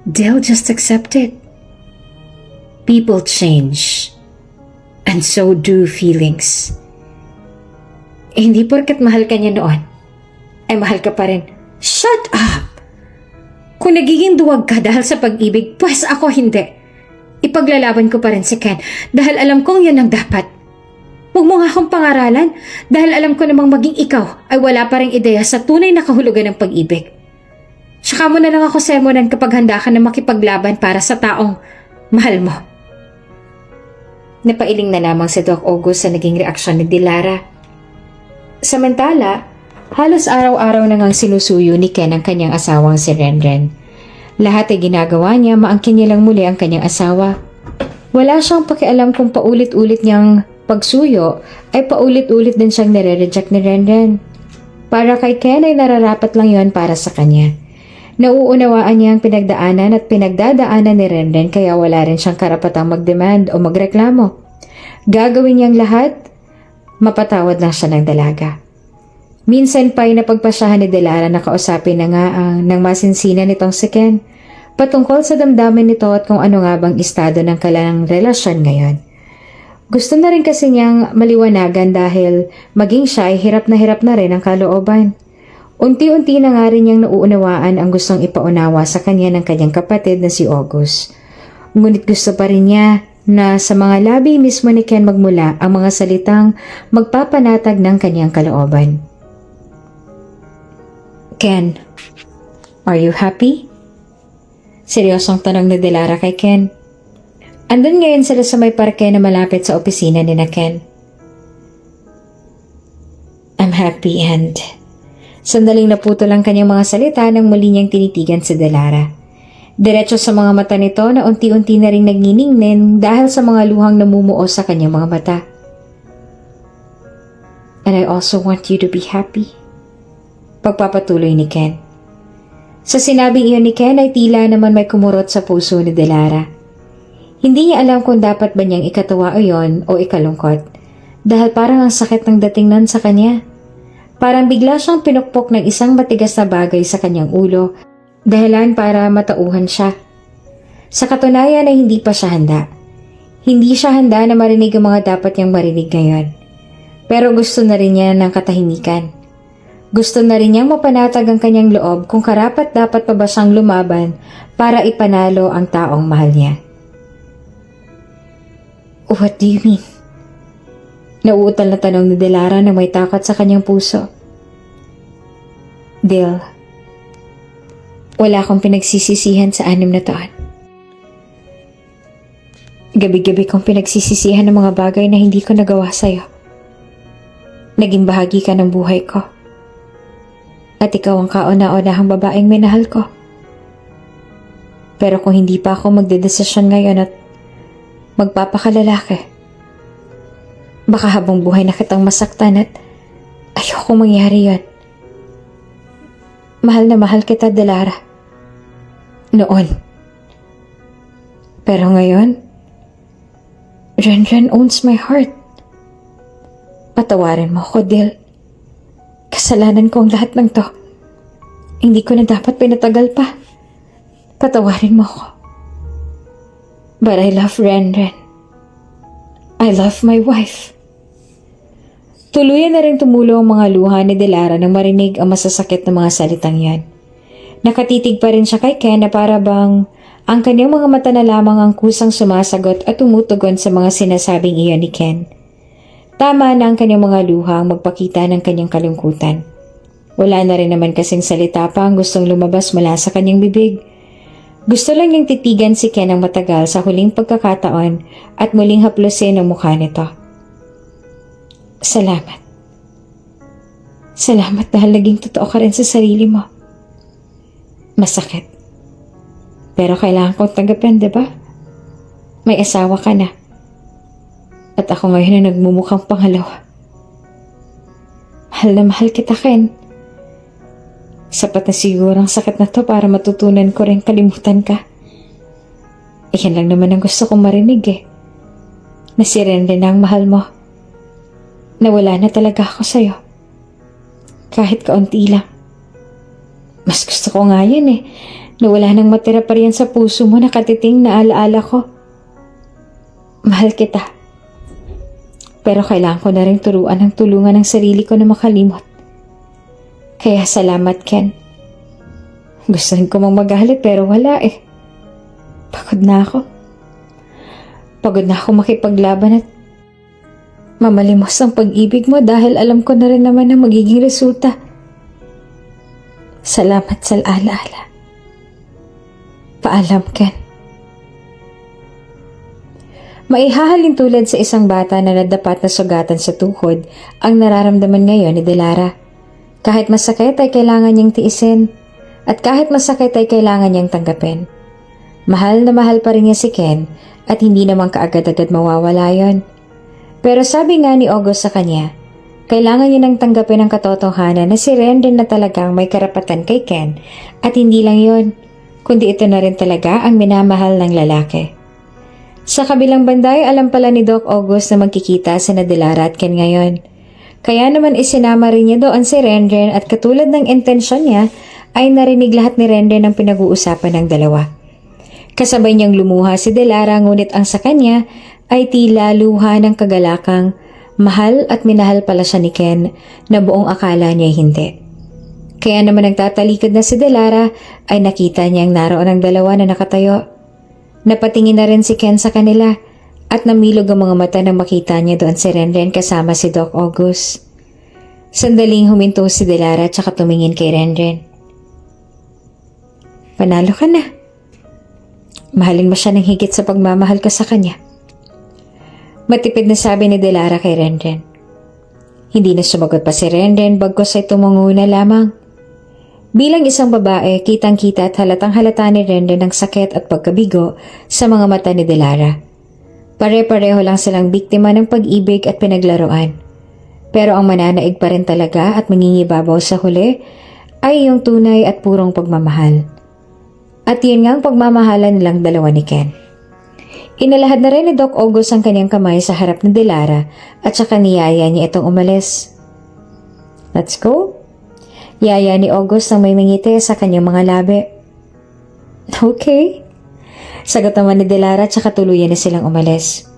They'll just accept it. People change. And so do feelings. Hindi porket mahal ka niya noon, ay mahal ka pa rin. Shut up! Kung nagiging duwag ka dahil sa pag-ibig, pues ako hindi. Ipaglalaban ko pa rin si Ken dahil alam kong yun ang dapat. Huwag mo nga akong pangaralan dahil alam ko namang maging ikaw ay wala pa ring ideya sa tunay na kahulugan ng pag-ibig. Tsaka mo na lang ako sermonan kapag handa ka na makipaglaban para sa taong mahal mo. Napailing na lamang si Doc August sa naging reaksyon ni Delara. Samantala, halos araw-araw na ngang sinusuyo ni Ken ang kanyang asawang si Renren. Lahat ay ginagawa niya, maangkin niya lang muli ang kanyang asawa. Wala siyang pakialam kung paulit-ulit niyang pagsuyo ay paulit-ulit din siyang nire-reject ni Renren. Para kay Ken ay nararapat lang yon para sa kanya. Nauunawaan niya ang pinagdaanan at pinagdadaanan ni Renren kaya wala rin siyang karapatang mag-demand o magreklamo. Gagawin niyang lahat, mapatawad lang siya ng dalaga. Minsan pa ay napagpasyahan ni Delara na kausapin na nga ng masinsinan nitong si Ken patungkol sa damdamin nito at kung ano nga bang estado ng kanilang relasyon ngayon. Gusto na rin kasi niyang maliwanagan dahil maging siya ay hirap na rin ang kalooban. Unti-unti na nga rin niyang nauunawaan ang gustong ipaunawa sa kanya ng kanyang kapatid na si August. Ngunit gusto pa rin niya na sa mga labi mismo ni Ken magmula ang mga salitang magpapanatag ng kanyang kalooban. Ken, are you happy? Seryosong tanong ni Delara kay Ken. Andun ngayon sila sa may parke na malapit sa opisina ni na Ken. I'm happy and Sandaling naputol ang kanyang mga salita nang muli niyang tinitigan si Delara. Diretso sa mga mata nito na unti-unti na rin nagniningnin dahil sa mga luhang namumuo sa kanyang mga mata. And I also want you to be happy. Pagpapatuloy ni Ken. Sa sinabing iyon ni Ken ay tila naman may kumurot sa puso ni Delara. Hindi niya alam kung dapat ba niyang ikatawa o yon o ikalungkot dahil parang ang sakit ng datingnan sa kanya. Parang bigla siyang pinukpok ng isang matigas na bagay sa kanyang ulo dahilan para matauhan siya. Sa katunayan ay hindi pa siya handa. Hindi siya handa na marinig ang mga dapat niyang marinig ngayon. Pero gusto na rin niya ng katahimikan. Gusto na rin niyang mapanatag ang kanyang loob kung karapat dapat pa ba siyang lumaban para ipanalo ang taong mahal niya. What do you mean? Nauutal na tanong ni Delara na may takot sa kanyang puso. Del, wala akong pinagsisisihan sa 6 na taon. Gabi-gabi kong pinagsisisihan ng mga bagay na hindi ko nagawa sa'yo. Naging bahagi ka ng buhay ko. At ikaw ang kauna-unahang babaeng minahal ko. Pero kung hindi pa ako magdedesisyon ngayon at magpapakalalaki, baka habang buhay na kitang masaktan at ayoko mangyari yon. Mahal na mahal kita, Delara. Noon. Pero ngayon, Renren owns my heart. Patawarin mo ako, Del. Kasalanan ko ang lahat ng to. Hindi ko na dapat pinatagal pa. Patawarin mo ako. But I love Renren. I love my wife. Tuluyan na rin tumulo ang mga luha ni Delara nang marinig ang masasakit na mga salitang yan. Nakatitig pa rin siya kay Ken na para bang ang kanyang mga mata na lamang ang kusang sumasagot at tumutugon sa mga sinasabing iyon ni Ken. Tama na ang kanyang mga luha ang magpakita ng kanyang kalungkutan. Wala na rin naman kasing salita pa ang gustong lumabas mula sa kanyang bibig. Gusto lang niyang titigan si Ken ng matagal sa huling pagkakataon at muling haplusin ang mukha nito. Salamat. Salamat dahil naging totoo ka rin sa sarili mo. Masakit. Pero kailangan kong tanggapin, diba? May asawa ka na. At ako ngayon na nagmumukhang pangalawa. Mahal na mahal kita, Ken. Sapat na siguro ang sakit na to para matutunan ko rin kalimutan ka. Iyan lang naman ang gusto kong marinig Na si Renren na ang mahal mo. Nawala na talaga ako sa'yo. Kahit kaunti lang. Mas gusto ko nga yan na wala nang matira pa riyan sa puso mo na katiting na alaala ko. Mahal kita. Pero kailangan ko na rin turuan ng tulungan ng sarili ko na makalimot. Kaya salamat, Ken. Gustuhin ko mang magalit pero wala Pagod na ako. Pagod na ako makipaglaban at mamalimos ang pag-ibig mo dahil alam ko na rin naman ang magiging resulta. Salamat sa alaala. Paalam, Ken. Maihahalin tulad sa isang bata na nadapat na sugatan sa tuhod ang nararamdaman ngayon ni Delara. Kahit masakit ay kailangan niyang tiisin at kahit masakit ay kailangan niyang tanggapin. Mahal na mahal pa rin niya si Ken at hindi naman kaagad-agad mawawala yon. Pero sabi nga ni August sa kanya, kailangan niya nang tanggapin ang katotohanan na si Renren na talagang may karapatan kay Ken at hindi lang yon, kundi ito na rin talaga ang minamahal ng lalaki. Sa kabilang banda ay alam pala ni Doc August na magkikita sina Delara at Ken ngayon. Kaya naman isinama rin niya doon si Renren at katulad ng intensyon niya ay narinig lahat ni Renren ang pinag-uusapan ng dalawa. Kasabay niyang lumuha si Delara ngunit ang sa kanya ay tila luha ng kagalakang mahal at minahal pala siya ni Ken na buong akala niya hindi. Kaya naman nagtatalikod na si Delara ay nakita niyang naroon ang dalawa na nakatayo. Napatingin na rin si Ken sa kanila at namilog ang mga mata nang makita niya doon si Renren kasama si Doc August. Sandaling huminto si Delara at saka tumingin kay Renren. Panalo ka na. Mahalin mo siya ng higit sa pagmamahal ka sa kanya. Matipid na sabi ni Delara kay Renren. Hindi na sumagot pa si Renden bagkos ay tumungo na lamang. Bilang isang babae, kitang-kita at halatang-halata ni Renden ang sakit at pagkabigo sa mga mata ni Delara. Pare-pareho lang silang biktima ng pag-ibig at pinaglaruan. Pero ang mananaig pa rin talaga at mangingibabaw sa huli ay yung tunay at purong pagmamahal. At yun nga ang pagmamahalan nilang dalawa ni Ken. Inalahad na rin ni Doc August ang kanyang kamay sa harap ni Delara at saka niyaya niya itong umalis. Let's go. Yaya ni August ang may mangiti sa kanyang mga labi. Okay. Sagot naman ni Delara at saka tuluyan na silang umalis.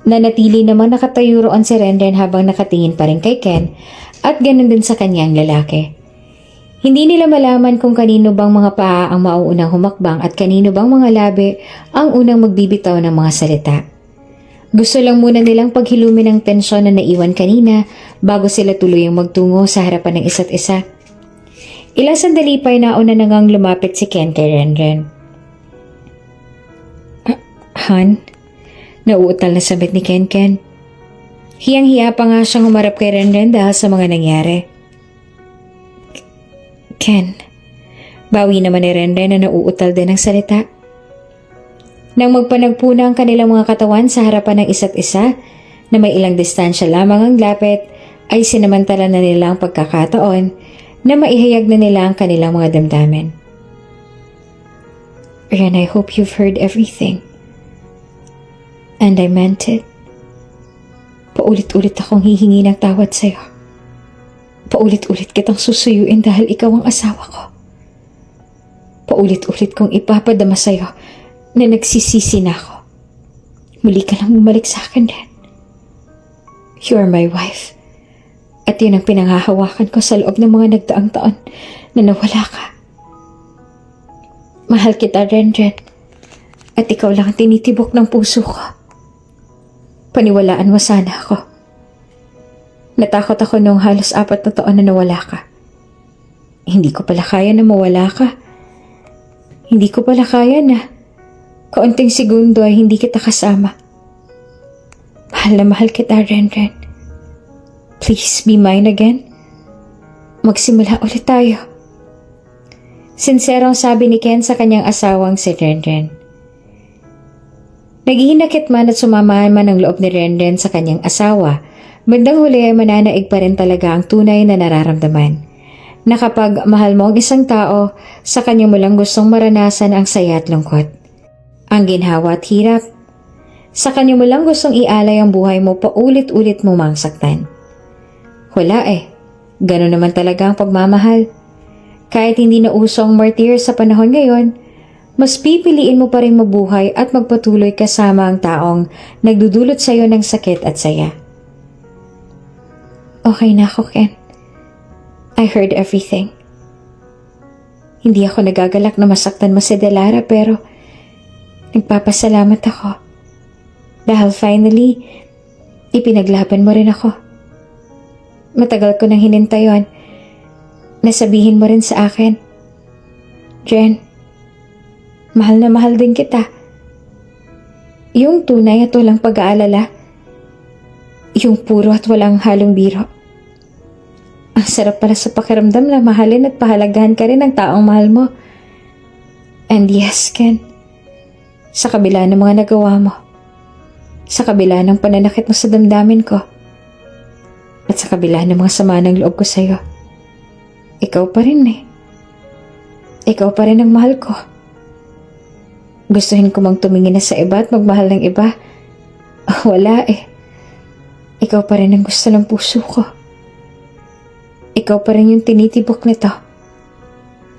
Nanatili naman nakatayo roon si Renden habang nakatingin pa rin kay Ken at ganun din sa kanyang lalaki. Hindi nila malaman kung kanino bang mga paa ang mauunang humakbang at kanino bang mga labi ang unang magbibitaw ng mga salita. Gusto lang muna nilang paghilumin ang tensyon na naiwan kanina bago sila tuluyang magtungo sa harapan ng isa't isa. Ilang sandali pa ay nauna na ngang lumapit si Ken kay Renden. Han? Nauutal na sabit ni Ken. Hiyang-hiya pa nga siyang humarap kay Renden dahil sa mga nangyari. Ken, bawi naman ni Renden na nauutal din ng salita. Nang magpanagpuna ang kanilang mga katawan sa harapan ng isa't isa na may ilang distansya lamang ang lapit, ay sinamantala na nila ang pagkakataon na maihayag na nila ang kanilang mga damdamin. Ren, I hope you've heard everything. And I meant it. Paulit-ulit akong hihingi ng tawad sa'yo. Paulit-ulit kitang susuyuin dahil ikaw ang asawa ko. Paulit-ulit kong ipapadama sa'yo na nagsisisi na ako. Muli ka lang bumalik sa akin, Ren. You are my wife. At yun ang pinanghahawakan ko sa loob ng mga nagdaang taon na nawala ka. Mahal kita, Ren. At ikaw lang ang tinitibok ng puso ko. Paniwalaan mo sana ako. Natakot ako noong halos 4 na taon na nawala ka. Hindi ko pala kaya na mawala ka. Hindi ko pala kaya na kaunting segundo ay hindi kita kasama. Mahal na mahal kita, Ren. Please be mine again. Magsimula ulit tayo. Sinserong sabi ni Ken sa kanyang asawang si Renden. Naghihinakit man at sumamahan man ang loob ni Renden sa kanyang asawa, bandang huli ay mananaig pa rin talaga ang tunay na nararamdaman. Na kapag mahal mo ang isang tao, sa kanya mo lang gustong maranasan ang saya at lungkot. Ang ginhawa at hirap. Sa kanya mo lang gustong ialay ang buhay mo paulit-ulit mo mangsaktan. Wala Ganon naman talaga ang pagmamahal. Kahit hindi na uso ang martyr sa panahon ngayon, mas pipiliin mo pa rin mabuhay at magpatuloy kasama ang taong nagdudulot sa iyo ng sakit at saya. Okay na ako, Ken. I heard everything. Hindi ako nagagalak na masaktan mo si Delara pero nagpapasalamat ako. Dahil finally, ipinaglaban mo rin ako. Matagal ko nang hinintay yun. Nasabihin mo rin sa akin. Jen, mahal na mahal din kita. Yung tunay at walang pag-aalala. Yung puro at walang halong biro. Ang sarap pala sa pakiramdam na mahalin at pahalagahan ka rin ng taong mahal mo. And yes, Ken, sa kabila ng mga nagawa mo, sa kabila ng pananakit mo sa damdamin ko, at sa kabila ng mga sama ng loob ko sa'yo, ikaw pa rin Ikaw pa rin ang mahal ko. Gustuhin ko mang tumingin na sa iba at magmahal ng iba. Wala Ikaw pa rin ang gusto ng puso ko. Ikaw pa rin yung tinitibok nito.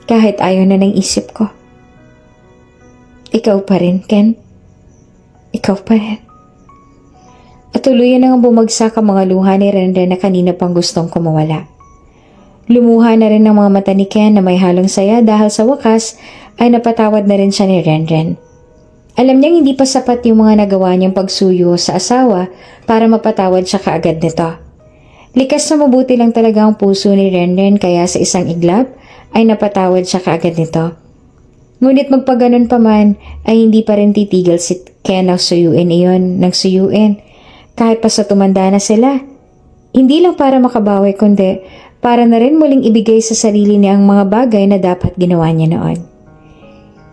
Kahit ayaw na ng isip ko. Ikaw pa rin, Ken. Ikaw pa rin. At tuluyan na nga bumagsak ang mga luha ni Renden na kanina pang gustong kumawala. Lumuha na rin ang mga mata ni Ken na may halong saya dahil sa wakas ay napatawad na rin siya ni Renden. Alam niyang hindi pa sapat yung mga nagawa niyang pagsuyo sa asawa para mapatawad siya kaagad nito. Likas na mabuti lang talaga ang puso ni Renden kaya sa isang iglap ay napatawad siya kaagad nito. Ngunit magpaganon pa man ay hindi pa rin titigil si Ken ng suyuin iyon ng suyuin. Kahit pa sa tumanda na sila, Hindi lang para makabawi kundi para na rin muling ibigay sa sarili niya ang mga bagay na dapat ginawa niya noon.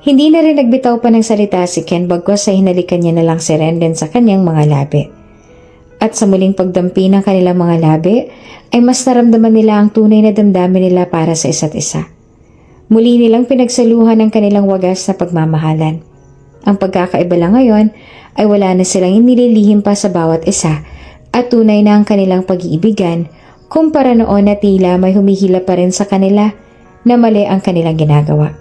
Hindi na rin nagbitaw pa ng salita si Ken bagkus sa hinalikan niya na lang si Renden sa kanyang mga labi. At sa muling pagdampi ng kanilang mga labi ay mas naramdaman nila ang tunay na damdamin nila para sa isa't isa. Muli nilang pinagsaluhan ang kanilang wagas na pagmamahalan. Ang pagkakaiba lang ngayon ay wala na silang inililihim pa sa bawat isa at tunay na ang kanilang pag-iibigan kumpara noon na tila may humihila pa rin sa kanila na mali ang kanilang ginagawa.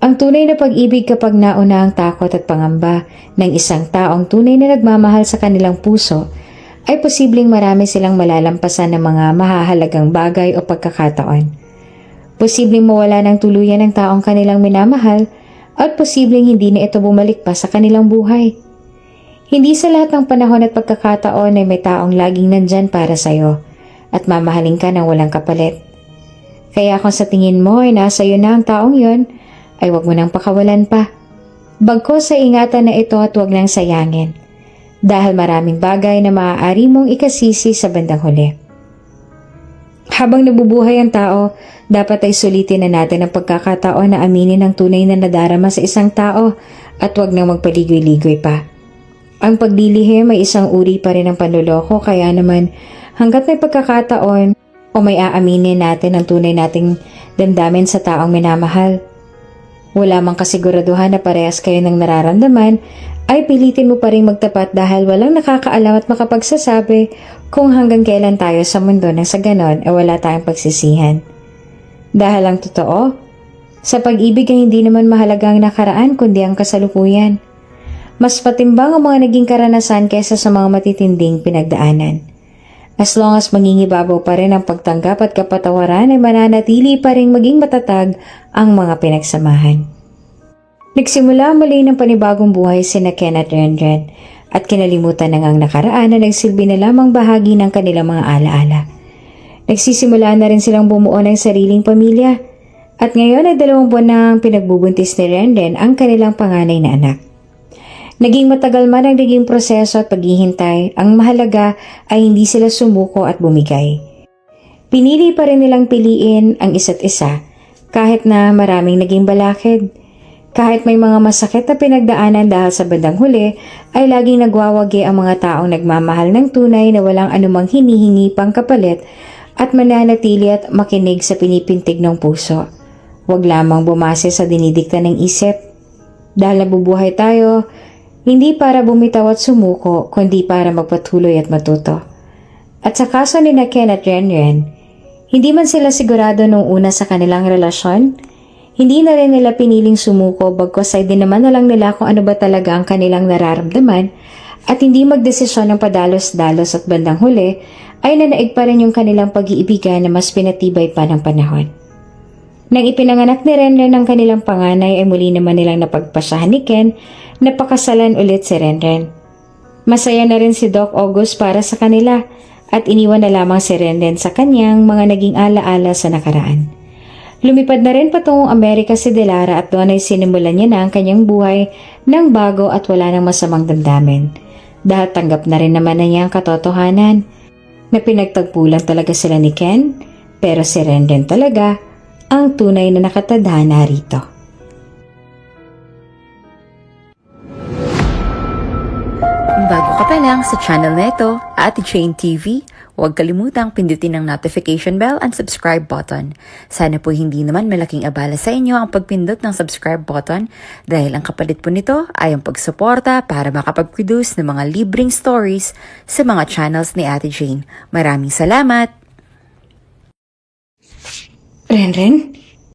Ang tunay na pag-ibig kapag nauna ang takot at pangamba ng isang taong tunay na nagmamahal sa kanilang puso ay posibleng marami silang malalampasan ng mga mahahalagang bagay o pagkakataon. Posibleng mawala ng tuluyan ng taong kanilang minamahal at posibleng hindi na ito bumalik pa sa kanilang buhay. Hindi sa lahat ng panahon at pagkakataon ay may taong laging nandyan para sa'yo at mamahalin ka ng walang kapalit. Kaya kung sa tingin mo ay nasa iyo na ang taong yon, ay huwag mo nang pakawalan pa. Bagkus sa ingatan na ito at huwag nang sayangin. Dahil maraming bagay na maaari mong ikasisi sa bandang huli. Habang nabubuhay ang tao, dapat ay sulitin na natin ang pagkakataon na aminin ang tunay na nadarama sa isang tao at huwag nang magpaligoy-ligoy pa. Ang paglilihim ay isang uri pa rin ng panloloko kaya naman hanggat may pagkakataon o may aaminin natin ang tunay nating damdamin sa taong minamahal. Wala mang kasiguraduhan na parehas kayo ng nararamdaman, ay pilitin mo pa rin magtapat dahil walang nakakaalam at makapagsasabi kung hanggang kailan tayo sa mundo na sa ganon ay wala tayong pagsisihan. Dahil ang totoo, sa pag-ibig ay hindi naman mahalaga ang nakaraan kundi ang kasalukuyan. Mas patimbang ang mga naging karanasan kaysa sa mga matitinding pinagdaanan. As long as mangingibabaw pa rin ang pagtanggap at kapatawaran ay mananatili pa rin maging matatag ang mga pinagsamahan. Nagsimula muli ng panibagong buhay sina Ken at Renden at kinalimutan na ngang nakaraan na nagsilbi na lamang bahagi ng kanilang mga alaala. Nagsisimula na rin silang bumuo ng sariling pamilya at ngayon ay 2 buwan nang pinagbubuntis ni Renden ang kanilang panganay na anak. Naging matagal man ang naging proseso at paghihintay, ang mahalaga ay hindi sila sumuko at bumigay. Pinili pa rin nilang piliin ang isa't isa kahit na maraming naging balakid. Kahit may mga masakit na pinagdaanan dahil sa bandang huli, ay laging nagwawagi ang mga taong nagmamahal ng tunay na walang anumang hinihingi pang kapalit at mananatili at makinig sa pinipintig ng puso. Huwag lamang bumase sa dinidikta ng isip. Dahil nabubuhay tayo, hindi para bumitaw at sumuko, kundi para magpatuloy at matuto. At sa kaso ni Ken at Renden, hindi man sila sigurado nung una sa kanilang relasyon, hindi na rin nila piniling sumuko bagkus ay dinaman na lang nila kung ano ba talaga ang kanilang nararamdaman at hindi magdesisyon ng padalos-dalos at bandang huli ay nanaig pa rin yung kanilang pag-iibigan na mas pinatibay pa ng panahon. Nang ipinanganak ni Renden ang kanilang panganay ay muli naman nilang napagpasyahan ni Ken na pakasalan ulit si Renden. Masaya na rin si Doc August para sa kanila at iniwan na lamang si Renden sa kanyang mga naging alaala sa nakaraan. Lumipad na rin patungong Amerika si Delara at doon ay sinimulan niya na ang kanyang buhay ng bago at wala nang masamang damdamin. Dahil tanggap na rin naman na niya ang katotohanan na pinagtagpulan talaga sila ni Ken, pero si Renden talaga ang tunay na nakatadhana rito. Kung bago ka pa lang sa channel na ito, Ate Jane TV, huwag kalimutang pindutin ang notification bell and subscribe button. Sana po hindi naman malaking abala sa inyo ang pagpindot ng subscribe button dahil ang kapalit po nito ay ang pagsuporta para makapag-produce ng mga libreng stories sa mga channels ni Ate Jane. Maraming salamat! Renden?